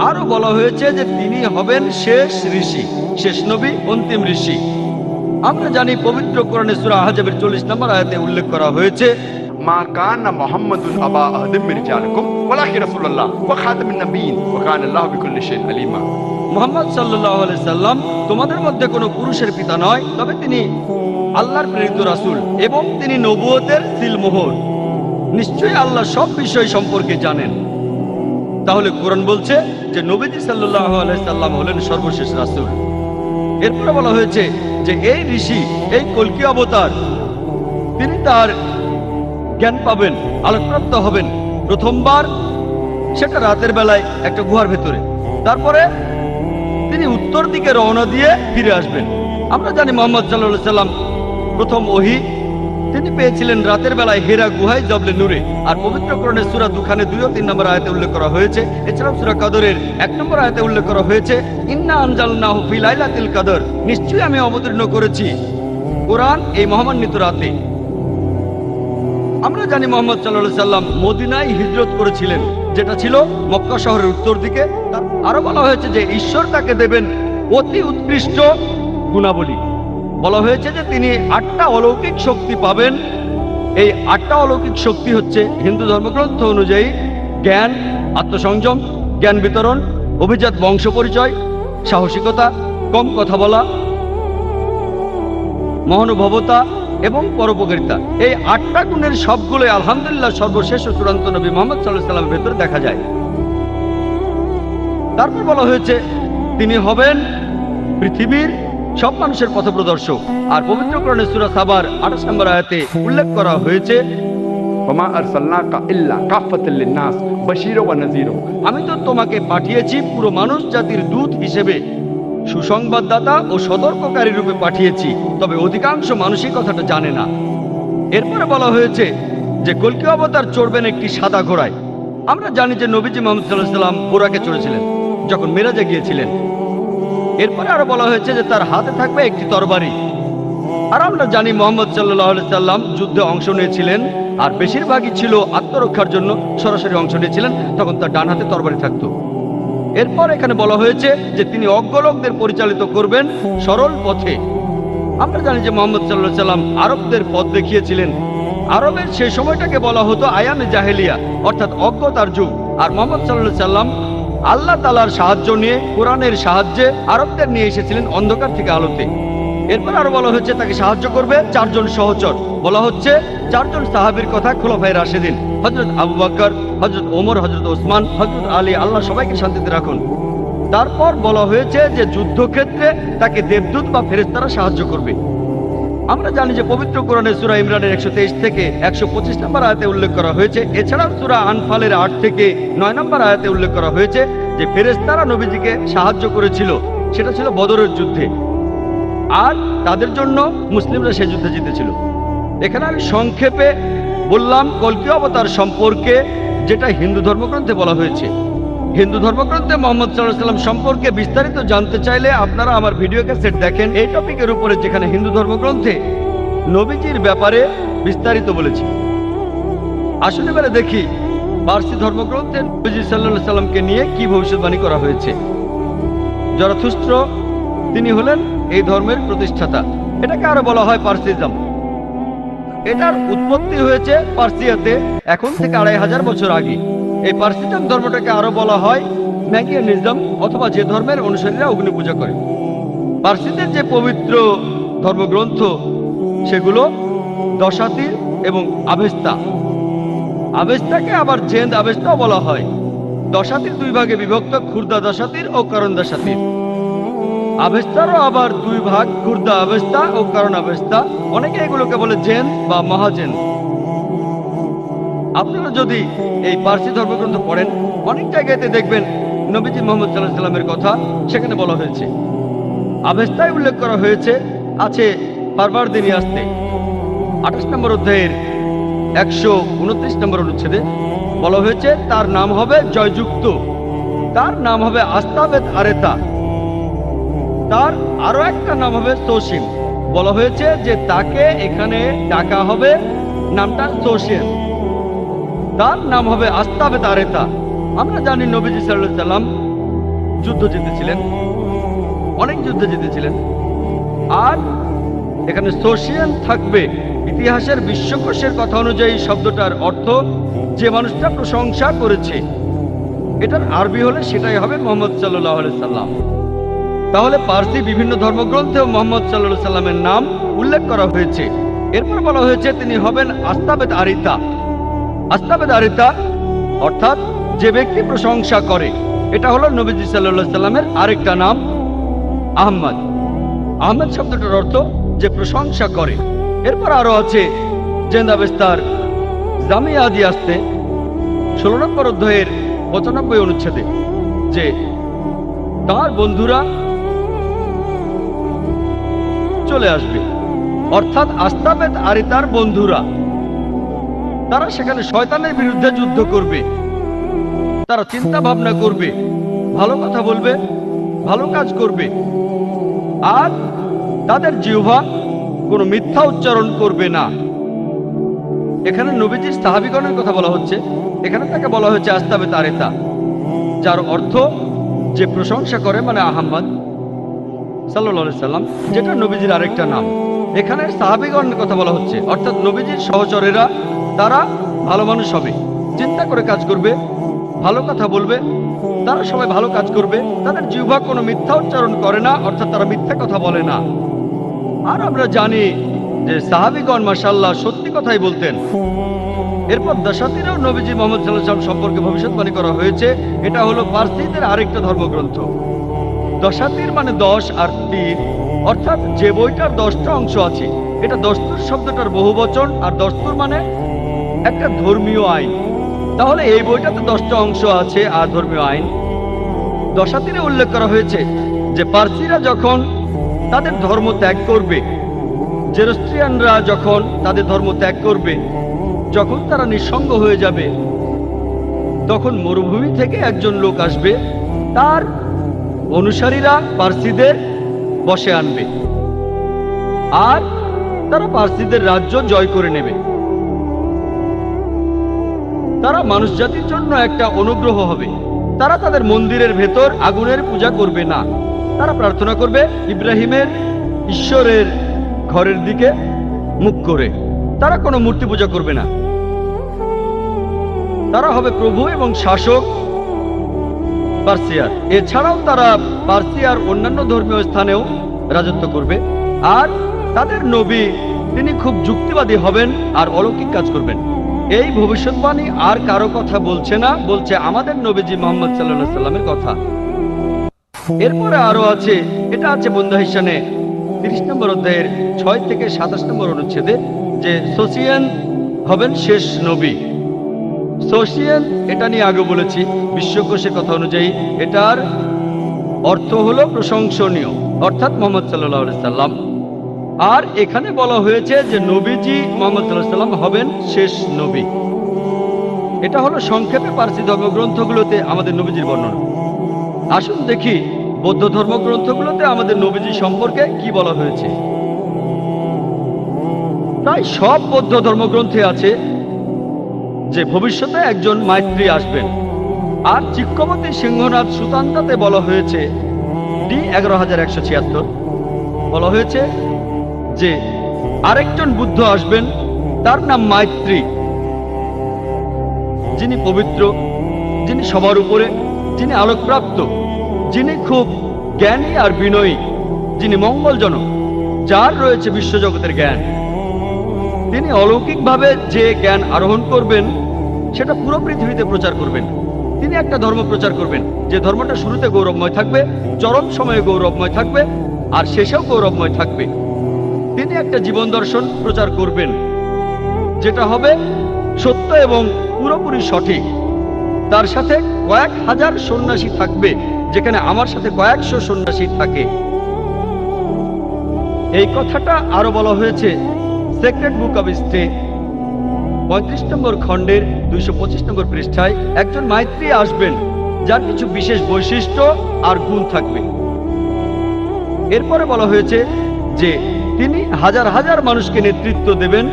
আরো বলা হয়েছে যে তিনি হবেন শেষ ঋষি, শেষ নবী, অন্তিম ঋষি। আমরা জানি পবিত্র কোরআনে সূরা আহজাবের 40 নম্বর আয়াতে উল্লেখ করা হয়েছে, মা কানা মুহাম্মাদুন আবা আহাদিম মির রিজালিকুম ওয়ালাকিন রাসূলুল্লাহ ওয়া খাতামুন নবিয়্যিন ওয়া কানা আল্লাহু বিকুল্লি শাইইন আলিমা। মুহাম্মদ সাল্লাল্লাহু আলাইহি সাল্লাম তোমাদের মধ্যে কোনো পুরুষের পিতা নয়, তবে তিনি আল্লাহর প্রেরিত রাসূল এবং তিনি নবুয়তের সিলমোহর। নিশ্চয়ই আল্লাহ সব বিষয় সম্পর্কে জানেন। তাহলে কোরআন বলছে যে নবীজি সাল্লাল্লাহু আলাইহি সাল্লাম হলেন সর্বশেষ রাসূল। এরপরে বলা হয়েছে যে এই ঋষি, এই কল্কি অবতার, তিনি তার জ্ঞান পাবেন, আলোকপ্রাপ্ত হবেন প্রথমবার সেটা রাতের বেলায় একটা গুহার ভেতরে। তারপরে তিনি উত্তর দিকে রওনা দিয়ে ফিরে আসবেন। আমরা জানি মুহাম্মদ সাল্লাল্লাহু আলাইহি সাল্লাম প্রথম ওহী তিনি পেয়েছিলেন রাতের বেলায় হেরা গুহায় জবলে নূরে। আর পবিত্র কোরআনের সূরা দুখানে 2 ও 3 নম্বর আয়াতে উল্লেখ করা হয়েছে। এছাড়াও সূরা কদরের 1 নম্বর আয়াতে উল্লেখ করা হয়েছে, ইন্না আনজালনাহু ফি লাইলাতিল কদর, নিশ্চয়ই আমি অবতীর্ণ করেছি কোরআন এই মহামান্বিত রাতে। আমরা জানি মুহাম্মদ সাল্লাল্লাহু আলাইহি সাল্লাম মদিনায় হিজরত করেছিলেন, যেটা ছিল মক্কা শহরের উত্তর দিকে। আরো বলা হয়েছে যে ঈশ্বর তাকে দেবেন অতি উৎকৃষ্ট গুণাবলী। বলা হয়েছে যে তিনি 8টা অলৌকিক শক্তি পাবেন। এই 8টা অলৌকিক শক্তি হচ্ছে হিন্দু ধর্মগ্রন্থ অনুযায়ী জ্ঞান, আত্মসংযম, জ্ঞান বিতরণ, অভিজাত বংশ পরিচয়, সাহসিকতা, কম কথা বলা, মহানুভবতা এবং পরোপকারিতা। এই 8টা গুণের সবগুলোই আলহামদুলিল্লাহ সর্বশেষ ও চূড়ান্ত নবী মুহাম্মদ সাল্লাল্লাহু আলাইহি সাল্লামের ভেতরে দেখা যায়। তারপর বলা হয়েছে তিনি হবেন পৃথিবীর সব মানুষের পথপ্রদর্শক। আর পবিত্র কোরআনের সূরা সাবার 28 নম্বর আয়াতে উল্লেখ করা হয়েছে, ওমা আরসালনাকা ইল্লা কাফাতাল লিন-নাস বাশীরা ওয়া নাযীরা, আমি তো তোমাকে পাঠিয়েছি পুরো মানুষ জাতির দূত হিসেবে, সুসংবাদদাতা ও সতর্ককারী রূপে পাঠিয়েছি, তবে অধিকাংশ মানুষই কথাটা জানে না। এরপরে বলা হয়েছে যে কল্কি অবতার চড়বেন একটি সাদা ঘোড়ায়। আমরা জানি যে নবীজি মুহাম্মদ সাল্লাল্লাহু আলাইহি সাল্লাম বুরাকে চড়েছিলেন যখন মেরাজে গিয়েছিলেন। এরপরে আরো বলা হয়েছে যে তার হাতে থাকবে একটি তরবারি। আর আমরা জানি মুহাম্মদ সাল্লাল্লাহু আলাইহি সাল্লাম যুদ্ধে অংশ নিয়েছিলেন, আর বেশিরভাগই ছিল আত্মরক্ষার জন্য সরাসরি অংশ নিয়েছিলেন, তখন তার ডান হাতে তরবারি থাকতো। এরপর এখানে বলা হয়েছে যে তিনি অজ্ঞ লোকদের পরিচালিত করবেন সরল পথে। আমরা জানি যে মুহাম্মদ সাল্লাল্লাহু আলাইহি সাল্লাম আরবদের পথ দেখিয়েছিলেন। আরবের সেই সময়টাকে বলা হতো আয়ামে জাহেলিয়া, অর্থাৎ অজ্ঞতার যুগ। আর মুহাম্মদ সাল্লাল্লাহু আলাইহি সাল্লাম আল্লাহ তাআলার সাহায্য নিয়ে, কোরআনের সাহায্যে আরবদের নিয়ে এসেছিলেন অন্ধকার থেকে আলোতে। এরপর আরো বলা হচ্ছে তাকে সাহায্য করবে 4 জন সহচর। বলা হচ্ছে 4 জন সাহাবীর কথা, খুলাফায়ে রাশিদিন, হযরত আবু বকর, হযরত ওমর, হযরত ওসমান, হযরত আলী, আল্লাহ সবাইকে শান্তিতে রাখুন। তারপর বলা হয়েছে যে যুদ্ধক্ষেত্রে তাকে দেবদূত বা ফেরেশতারা সাহায্য করবে। আমরা জানি যে পবিত্র কোরআনের সূরা ইমরানের 123 থেকে 125 নম্বর আয়াতে উল্লেখ করা হয়েছে। এছাড়াও সূরা আনফালের 8 থেকে 9 নম্বর আয়াতে উল্লেখ করা হয়েছে যে ফেরেশতারা নবীজিকে সাহায্য করেছিল, সেটা ছিল বদরের যুদ্ধে। আর তাদের জন্য মুসলিমরা সেই যুদ্ধে জিতেছিল। এখানে আমি সংক্ষেপে বললাম কল্কি অবতার সম্পর্কে, যেটা হিন্দু ধর্মগ্রন্থে বলা হয়েছে। হিন্দু ধর্মগ্রন্থে মুহাম্মদ সাল্লাল্লাহু আলাইহি সাল্লাম সম্পর্কে বিস্তারিত জানতে চাইলে আপনারা আমার ভিডিও ক্যাসেট দেখেন এই টপিকের উপরে, যেখানে হিন্দু ধর্মগ্রন্থে নবীজির ব্যাপারে বিস্তারিত বলেছি। আসলে এবারে দেখি পারসি ধর্মগ্রন্থে নবীজি সাল্লাল্লাহু আলাইহি সাল্লামকে নিয়ে কি ভবিষ্যৎবাণী করা হয়েছে। জরথুস্ত্র, তিনি হলেন এই ধর্মের প্রতিষ্ঠাতা। এটাকে আরো বলা হয় পারসিজম। এটার উৎপত্তি হয়েছে পার্সিয়াতে এখন থেকে 2500 বছর আগে। এই পার্সিটান ধর্মটাকে আরো বলা হয় ম্যাগিয়ানিজম, অথবা যে ধর্মের অনুসারীরা অগ্নি পূজা করে। পার্সিদের যে পবিত্র ধর্মগ্রন্থ সেগুলো দশাতীর এবং আবেস্তা। আবেস্তাকে আবার জেন্দ আবেস্তাও বলা হয়। দশাতীর দুই ভাগে বিভক্ত, খুর্দা দশাতীর ও করণ দশাতীর। আবেস্তারও আবার দুই ভাগ, খুর্দা আবেস্তা ও করণ আবেস্তা। অনেকে এগুলোকে বলে জেন বা মহাজেন। আপনারা যদি এই পার্সি ধর্মগ্রন্থ পড়েন, অনেক জায়গাতে দেখবেন নবীজি মোহাম্মদ সাল্লাল্লাহু আলাইহি সাল্লামের কথা সেখানে বলা হয়েছে। আবেস্তায় উল্লেখ করা হয়েছে আছে ফারবারদিনী আসতে 28 নম্বর অধ্যায়ের 129 নম্বর অনুচ্ছেদে বলা হয়েছে তার নাম হবে জয়যুক্ত, তার নাম হবে আস্তাবেত আরেতা, তার আরো একটা নাম হবে সোশিম। বলা হয়েছে যে তাকে এখানে ডাকা হবে নামটা সোশিয়ান, তার নাম হবে আস্তাবেত আরেতা। আমরা জানি নবীজি সাল্লাল্লাহু আলাইহি সাল্লাম যুদ্ধ জিতেছিলেন, অনেক যুদ্ধ জিতেছিলেন। আর এখানে সোশিয়ান থাকবে। ইতিহাসের বিশ্বকোষের কথা অনুযায়ী শব্দটার অর্থ যে মানুষটা প্রশংসা করেছে। এটার আরবি হলে সেটাই হবে মুহাম্মদ সাল্লাল্লাহু আলাইহি সাল্লাম। তাহলে পার্সি বিভিন্ন ধর্মগ্রন্থেও মুহাম্মদ সাল্লাল্লাহু আলাইহি সাল্লামের নাম উল্লেখ করা হয়েছে। এরপর বলা হয়েছে তিনি হবেন আস্তাবেত আরিতা। আস্তাবেত আরিতা অর্থাৎ যে ব্যক্তি প্রশংসা করে। এটা হলো নবীজি সাল্লাল্লাহু আলাইহি সাল্লামের আরেকটা নাম আহমদ। আহমদ শব্দটার অর্থ যে প্রশংসা করে। এরপর আরো আছে জেন্দাবেস্তার জামিয়াদি আসতে 16 নম্বর অধ্যায়ের 95 অনুচ্ছেদে যে তার বন্ধুরা চলে আসবে, অর্থাৎ আস্তাবেত আরিতার বন্ধুরা। তারা সেখানে শয়তানের বিরুদ্ধে যুদ্ধ করবে, তারা চিন্তা ভাবনা করবে, ভালো কথা বলবে, ভালো কাজ করবে, আর তাদের জিহ্বা কোনো মিথ্যা উচ্চারণ করবে না। এখানে নবীজির সাহাবীগণের কথা বলা হচ্ছে। এখানে তাকে বলা হয়েছে আস্তাবেত আরেতা, যার অর্থ যে প্রশংসা করে, মানে আহমদ সাল্লাল্লাহু আলাইহি সাল্লাম, যেটা নবীজির আরেকটা নাম। এখানে সাহাবীগণের কথা বলা হচ্ছে, অর্থাৎ নবীজির সহচরেরা। তারা ভালো মানুষ হবে, চিন্তা করে কাজ করবে, ভালো কথা বলবে, তারা সবাই ভালো কাজ করবে, তাদের জিহ্বা কোনো মিথ্যা উচ্চারণ করে না, অর্থাৎ তারা মিথ্যা কথা বলে না। আর আমরা জানি যে সাহাবীগণ মাশাআল্লাহ সত্যি কথাই বলতেন। এরপর দশাতীরেও নবীজি মুহাম্মদ সাল্লাল্লাহু আলাইহি ওয়াসাল্লাম সম্পর্কে ভবিষ্যৎবাণী করা হয়েছে। এটা হলো পার্সিদের আরেকটা ধর্মগ্রন্থ। দশাতীর মানে 10 আর তীর, অর্থাৎ যে বইটার 10টা অংশ আছে। এটা দস্তুর শব্দটার বহুবচন, আর দস্তুর মানে একটা ধর্মীয় আইন। তাহলে এই বইটাতে 10টা অংশ আছে আর ধর্মীয় আইন। দশাতীরে উল্লেখ করা হয়েছে যে পার্সিরা যখন তাদের ধর্ম ত্যাগ করবে, জেরস্ট্রিয়ানরা যখন তাদের ধর্ম ত্যাগ করবে, যখন তারা নিঃসঙ্গ হয়ে যাবে, তখন মরুভূমি থেকে একজন লোক আসবে, তার অনুসারীরা পার্সিদের বশে আনবে, আর তারা পার্সিদের রাজ্য জয় করে নেবে। তারা মানুষ জাতির জন্য একটা অনুগ্রহ হবে। তারা তাদের মন্দিরের ভেতর আগুনের পূজা করবে না, তারা প্রার্থনা করবে ইব্রাহিমের ঈশ্বরের ঘরের দিকে মুখ করে। তারা কোনো মূর্তি পূজা করবে না। তারা হবে প্রভু এবং শাসক পার্সিয়ার। এছাড়াও তারা পার্সিয়ার অন্যান্য ধর্মীয় স্থানেও রাজত্ব করবে। আর তাদের নবী তিনি খুব যুক্তিবাদী হবেন আর অলৌকিক কাজ করবেন। এই ভবিষ্যৎবাণী আর কারো কথা বলছে না, বলছে আমাদের নবীজি মুহাম্মদ সাল্লাল্লাহু আলাইহি সাল্লামের কথা। এরপরে আরো আছে, এটা আছে বন্ধু হিসানে 30 নম্বর অধ্যায়ের 6 থেকে 27 নম্বর অনুচ্ছেদে যে সোসিয়ান হবেন শেষ নবী। সোসিয়ান এটা নিয়ে আগে বলেছি, বিশ্বকোষের কথা অনুযায়ী এটার অর্থ হলো প্রশংসনীয়, অর্থাৎ মুহাম্মদ সাল্লাল্লাহু আলাইহি সাল্লাম। আর এখানে বলা হয়েছে যে নবীজি মুহাম্মদ সাল্লাল্লাহু আলাইহি সাল্লাম হবেন শেষ নবী। এটা হলো সংক্ষেপে পার্সি ধর্মগ্রন্থগুলোতে আমাদের নবীজির বর্ণনা। আসুন দেখি বৌদ্ধ ধর্মগ্রন্থগুলোতে আমাদের নবীজি সম্পর্কে কি বলা হয়েছে। প্রায় সব বৌদ্ধ ধর্মগ্রন্থে আছে যে ভবিষ্যতে একজন মাইত্রী আসবেন। আর চিক্কমতি সিংহনাথ সুতান্তাতে বলা হয়েছে ডি 11176 বলা হয়েছে যে আরেকজন বুদ্ধ আসবেন, তার নাম মাইত্রী, যিনি পবিত্র, যিনি সবার উপরে, যিনি আলোকপ্রাপ্ত, যিনি খুব জ্ঞানী আর বিনয়ী, যিনি মঙ্গলজনক, যার রয়েছে বিশ্বজগতের জ্ঞান। তিনি অলৌকিকভাবে যে জ্ঞান আরোহণ করবেন সেটা পুরো পৃথিবীতে প্রচার করবেন। তিনি একটা ধর্ম প্রচার করবেন যে ধর্মটা শুরুতে গৌরবময় থাকবে, চরম সময়ে গৌরবময় থাকবে, আর শেষেও গৌরবময় থাকবে। তিনি একটা জীবন দর্শন প্রচার করবেন যেটা হবে সত্য এবং পুরোপুরি সঠিক। তার সাথে কয়েক হাজার সন্ন্যাসী থাকবে, যেখানে আমার সাথে কয়েকশো সন্ন্যাসী থাকে। এই কথাটা আরো বলা হয়েছে সেক্রেট বুক অব স্টে 35 নম্বর খণ্ডের 225 নম্বর পৃষ্ঠায়। একজন মাইত্রী আসবেন যার কিছু বিশেষ বৈশিষ্ট্য আর গুণ থাকবে। এরপরে বলা হয়েছে যে তিনি হাজার হাজার মানুষকে নেতৃত্ব দেবেন,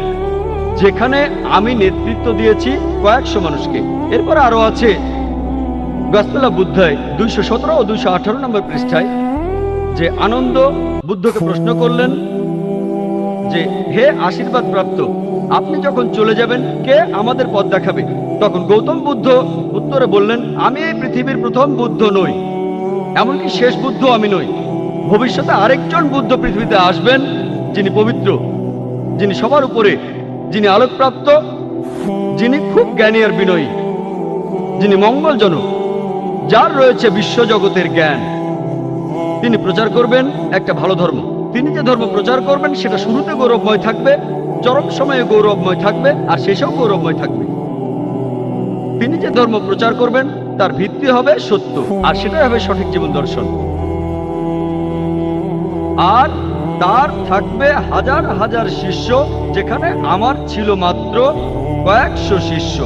যেখানে আমি নেতৃত্ব দিয়েছি কয়েকশো মানুষকে। এরপরে আরো আছে গসপেল অফ বুদ্ধায় 217 ও 218 নম্বর পৃষ্ঠায়, যে আনন্দ বুদ্ধকে প্রশ্ন করলেন যে হে আশীর্বাদ প্রাপ্ত, আপনি যখন চলে যাবেন কে আমাদের পথ দেখাবে? তখন গৌতম বুদ্ধ উত্তরে বললেন, আমি এই পৃথিবীর প্রথম বুদ্ধ নই, এমনকি শেষ বুদ্ধ আমি নই। ভবিষ্যতে আরেকজন বুদ্ধ পৃথিবীতে আসবেন, যিনি পবিত্র, যিনি সবার উপরে, যিনি আলোকপ্রাপ্ত, যিনি খুব জ্ঞানী আর বিনয়ী, যিনি মঙ্গলজনক, যার রয়েছে বিশ্বজগতের জ্ঞান। তিনি প্রচার করবেন একটা ভালো ধর্ম। তিনি যে ধর্ম প্রচার করবেন সেটা শুরুতে গৌরবময় থাকবে, চরম সময়ে গৌরবময় থাকবে, আর শেষেও গৌরবময় থাকবে। তিনি যে ধর্ম প্রচার করবেন তার ভিত্তি হবে সত্য, আর সেটাই হবে সঠিক জীবন দর্শন। আর তার থাকবে হাজার হাজার শিষ্য, যেখানে আমার ছিল মাত্র কয়েকশো শিষ্য।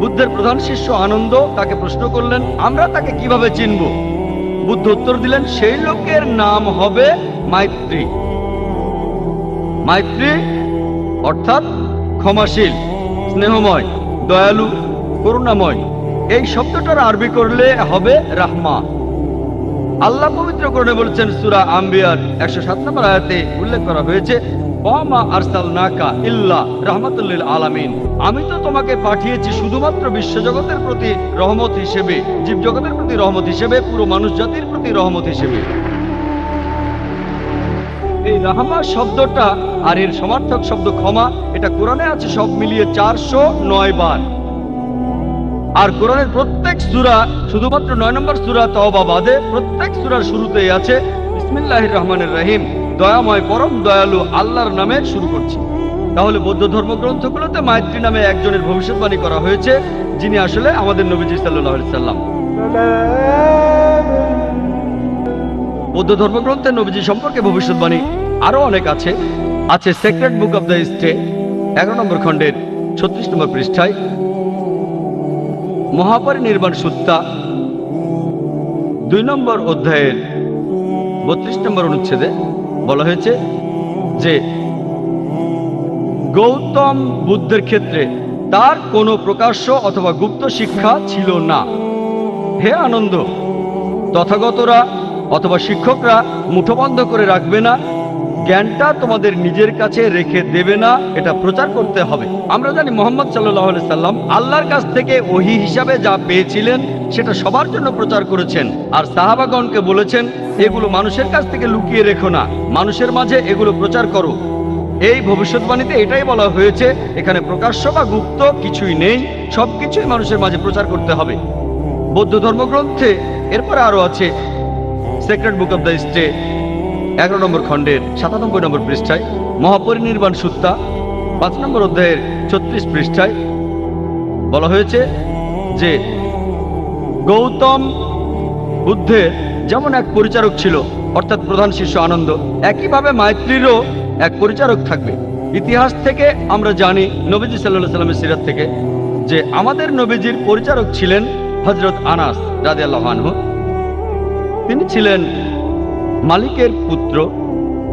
বুদ্ধের প্রধান শিষ্য আনন্দ তাকে প্রশ্ন করলেন, আমরা তাকে কিভাবে চিনব? বুদ্ধ উত্তর দিলেন, সেই লোকের নাম হবে মাইত্রী। মাইত্রী অর্থাৎ ক্ষমাশীল, স্নেহময়, দয়ালু, করুণাময়। এই শব্দটার আরবি করলে হবে রাহমা। আল্লাহ পবিত্র কোরআনে বলেছেন, সূরা আম্বিয়ার 107 নম্বর আয়াতে উল্লেখ করা হয়েছে, ওয়ামা আরসালনাকা ইল্লা রাহমাতুল লিল আলামিন। আমি তো তোমাকে পাঠিয়েছি শুধুমাত্র বিশ্বজগতের প্রতি রহমত হিসেবে, জীবজগতের প্রতি রহমত হিসেবে, পুরো মানুষ জাতির প্রতি রহমত হিসেবে। এই রাহমা শব্দটা আর এর সমার্থক শব্দ ক্ষমা, এটা কোরআনে আছে সব মিলিয়ে 409 বার। আর কোরআনের প্রত্যেক সূরা, শুধুমাত্র 9 নম্বর সূরা তওবা বাদে প্রত্যেক সূরার শুরুতেই আছে বিসমিল্লাহির রহমানির রহিম, দয়াময় পরম দয়ালু আল্লাহর নামে শুরু করছি। তাহলে বৌদ্ধ ধর্মগ্রন্থগুলোতে মাইত্রী নামে একজনের ভবিষ্যৎবাণী করা হয়েছে, যিনি আসলে আমাদের নবীজি সাল্লাল্লাহু আলাইহি সাল্লাম। বৌদ্ধ ধর্মগ্রন্থে নবীজি সম্পর্কে ভবিষ্যৎবাণী আরো অনেক আছে। আছে secret book of the stay 11 নম্বর খণ্ডের 36 নম্বর পৃষ্ঠায়, মহাপরিনির্বাণ সুত্তা 2 নম্বর অধ্যায়ের 32 নম্বর অনুচ্ছেদে বলা হয়েছে যে গৌতম বুদ্ধের ক্ষেত্রে তার কোনো প্রকাশ্য অথবা গুপ্ত শিক্ষা ছিল না। হে আনন্দ, তথাগতরা অথবা শিক্ষকরা মুঠোবন্ধ করে রাখবে না, জ্ঞানটা তোমাদের নিজের কাছে রেখে দেবে না, এটা প্রচার করতে হবে। আমরা জানি মুহাম্মদ সাল্লাল্লাহু আলাইহি সাল্লাম আল্লাহর কাছ থেকে ওহী হিসাবে যা পেয়েছিলেন সেটা সবার জন্য প্রচার করেছেন, আর সাহাবাগণকে বলেছেন এগুলো মানুষের কাছ থেকে লুকিয়ে রেখো না, মানুষের মাঝে এগুলো প্রচার করো। এই ভবিষ্যৎবাণীতে এটাই বলা হয়েছে, এখানে প্রকাশ্য বা গুপ্ত কিছুই নেই, সবকিছুই মানুষের মাঝে প্রচার করতে হবে। বৌদ্ধ ধর্মগ্রন্থে এরপরে আরো আছে secret book of the stay 11 নম্বর খণ্ডের 97 নম্বর পৃষ্ঠায়, মহাপরিনির্বাণ সুত্তা 5 নম্বর অধ্যায়ের 36 পৃষ্ঠায় বলা হয়েছে যে গৌতম বুদ্ধের যেমন এক পরিচারক ছিল, অর্থাৎ প্রধান শিষ্য আনন্দ, একইভাবে মাইত্রীরও এক পরিচারক থাকবে। ইতিহাস থেকে আমরা জানি, নবীজি সাল্লাল্লাহু আলাইহি সাল্লামের সিরাত থেকে, যে আমাদের নবীজির পরিচারক ছিলেন হযরত আনাস রাদিয়াল্লাহু আনহু। তিনি ছিলেন মালিকের পুত্র,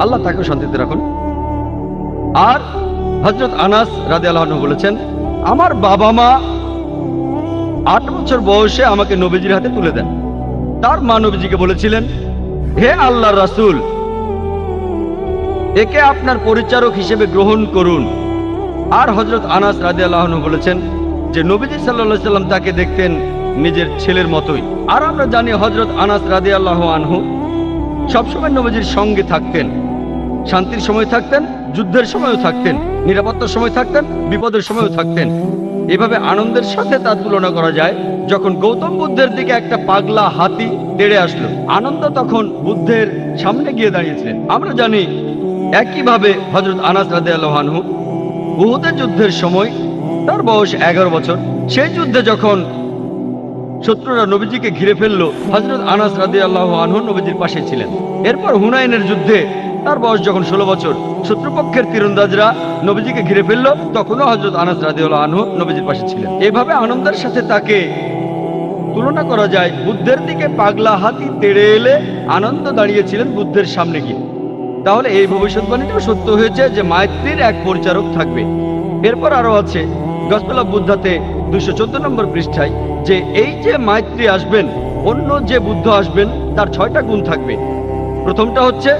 আল্লাহ তাকে শান্তিতে রাখুন। আর হযরত আনাস রাদিয়াল্লাহু আনহু বলেছেন, আমার বাবা মা 8 বছর বয়সে আমাকে নবীজির হাতে তুলে দেন। তার মা নবীজিকে বলেছিলেন, হে আল্লাহর রাসূল, একে আপনার পরিচারক হিসেবে গ্রহণ করুন। আর হযরত আনাস রাদিয়াল্লাহু আনহু বলেছেন, যে নবীজি সাল্লাল্লাহু আলাইহি সাল্লাম তাকে দেখতেন নিজের ছেলের মতোই। আর আমরা জানি হযরত আনাস রাদিয়াল্লাহু আনহু সবসময় নবীজির সঙ্গে থাকতেন, শান্তির সময় থাকতেন, যুদ্ধের সময়ও থাকতেন, নিরাপত্তার সময় থাকতেন, বিপদের সময়ও থাকতেন। এভাবে আনন্দের সাথে তার তুলনা করা যায় যখন গৌতম বুদ্ধের দিকে একটা পাগলা হাতি তেড়ে আসলো, আনন্দ তখন বুদ্ধের সামনে গিয়ে দাঁড়িয়েছিলেন। আমরা জানি একইভাবে হযরত আনাস রাদিয়াল্লাহু আনহু উহুদের যুদ্ধের সময় তার বয়স 11 বছর। সেই যুদ্ধে যখন শত্রুরা নবীজিকে ঘিরে ফেললো, হযরত আনাস রাদিয়াল্লাহু আনহু নবীজির পাশে ছিলেন। এরপর হুনাইনের যুদ্ধে তার বয়স যখন 16 বছর, শত্রুপক্ষের তীরন্দাজরা নবীজিকে ঘিরে ফেললো, তখনও হযরত আনাস রাদিয়াল্লাহু আনহু নবীজির পাশে ছিলেন। এভাবে আনন্দের সাথে তাকে তুলনা করা যায় বুদ্ধের দিকে পাগলা হাতি তেড়ে এলে আনন্দ দাঁড়িয়েছিলেন বুদ্ধের সামনে গিয়ে। তাহলে এই ভবিষ্যৎবাণীটাও সত্য হয়েছে যে মাইত্রীর এক পরিচারক থাকবে। এরপর আরো আছে গসপেল অফ বুদ্ধাতে 214 নম্বর পৃষ্ঠায় যে এই যে মাইত্রী আসবেন, অন্য যে বুদ্ধ আসবেন তার 6টা গুণ থাকবে। প্রথমটা হচ্ছে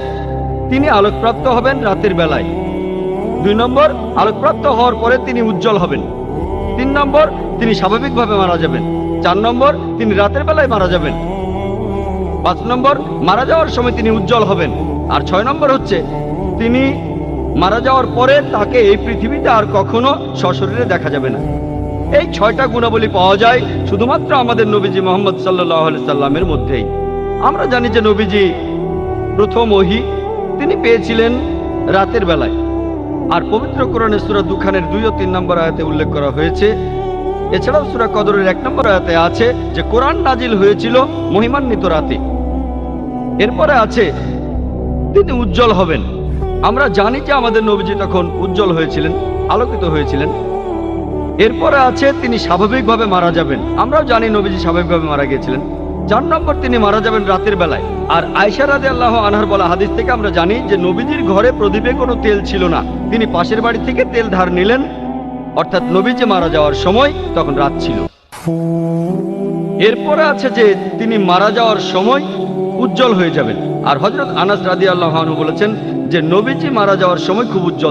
তিনি আলোকপ্রাপ্ত হবেন রাতের বেলায়। 2 নম্বর, আলোকপ্রাপ্ত হওয়ার পরে তিনি উজ্জ্বল হবেন। 3 নম্বর, তিনি স্বাভাবিকভাবে মারা যাবেন। 4 নম্বর, তিনি রাতের বেলায় মারা যাবেন। 5 নম্বর, মারা যাওয়ার সময় তিনি উজ্জ্বল হবেন। আর 6 নম্বর হচ্ছে তিনি মারা যাওয়ার পরে তাকে এই পৃথিবীতে আর কখনো সশরীরে দেখা যাবে না। এই 6টা গুণাবলী পাওয়া যায় শুধুমাত্র আমাদের নবীজি মুহাম্মদ সাল্লাল্লাহু আলাইহি সাল্লামের মধ্যেই। আমরা জানি যে নবীজি প্রথম ওহী তিনি পেয়েছিলেন রাতের বেলায়। আর পবিত্র কোরআনে সূরা দুখানের 2 ও 3 নম্বর আয়াতে উল্লেখ করা হয়েছে। এছাড়াও সূরা কদরের 1 নম্বর আয়াতে আছে যে কোরআন নাজিল হয়েছিল মহিমান্বিত রাতে। এরপরে আছে তিনি উজ্জ্বল হবেন। আমরা জানি যে আমাদের নবীজি তখন উজ্জ্বল হয়েছিলেন, আলোকিত হয়েছিলেন। এরপরে আছে তিনি স্বাভাবিকভাবে মারা যাবেন। আমরাও জানি নবীজি স্বাভাবিকভাবে মারা গিয়েছিলেন। 4 নম্বর, তিনি মারা যাবেন রাতের বেলায়। আর আয়েশা রাদিয়াল্লাহু আনহার বলা হাদিস থেকে আমরা জানি যে নবীজির ঘরে প্রদীপে কোনো তেল ছিল না, তিনি পাশের বাড়ি থেকে তেল ধার নিলেন। অর্থাৎ নবীজি মারা যাওয়ার সময় তখন রাত ছিল। এরপরে আছে যে তিনি মারা যাওয়ার সময় উজ্জ্বল হয়ে যাবেন। আর হযরত আনাস রাদিয়াল্লাহু আনহু বলেছেন যে নবীজি মারা যাওয়ার সময় খুব উজ্জ্বল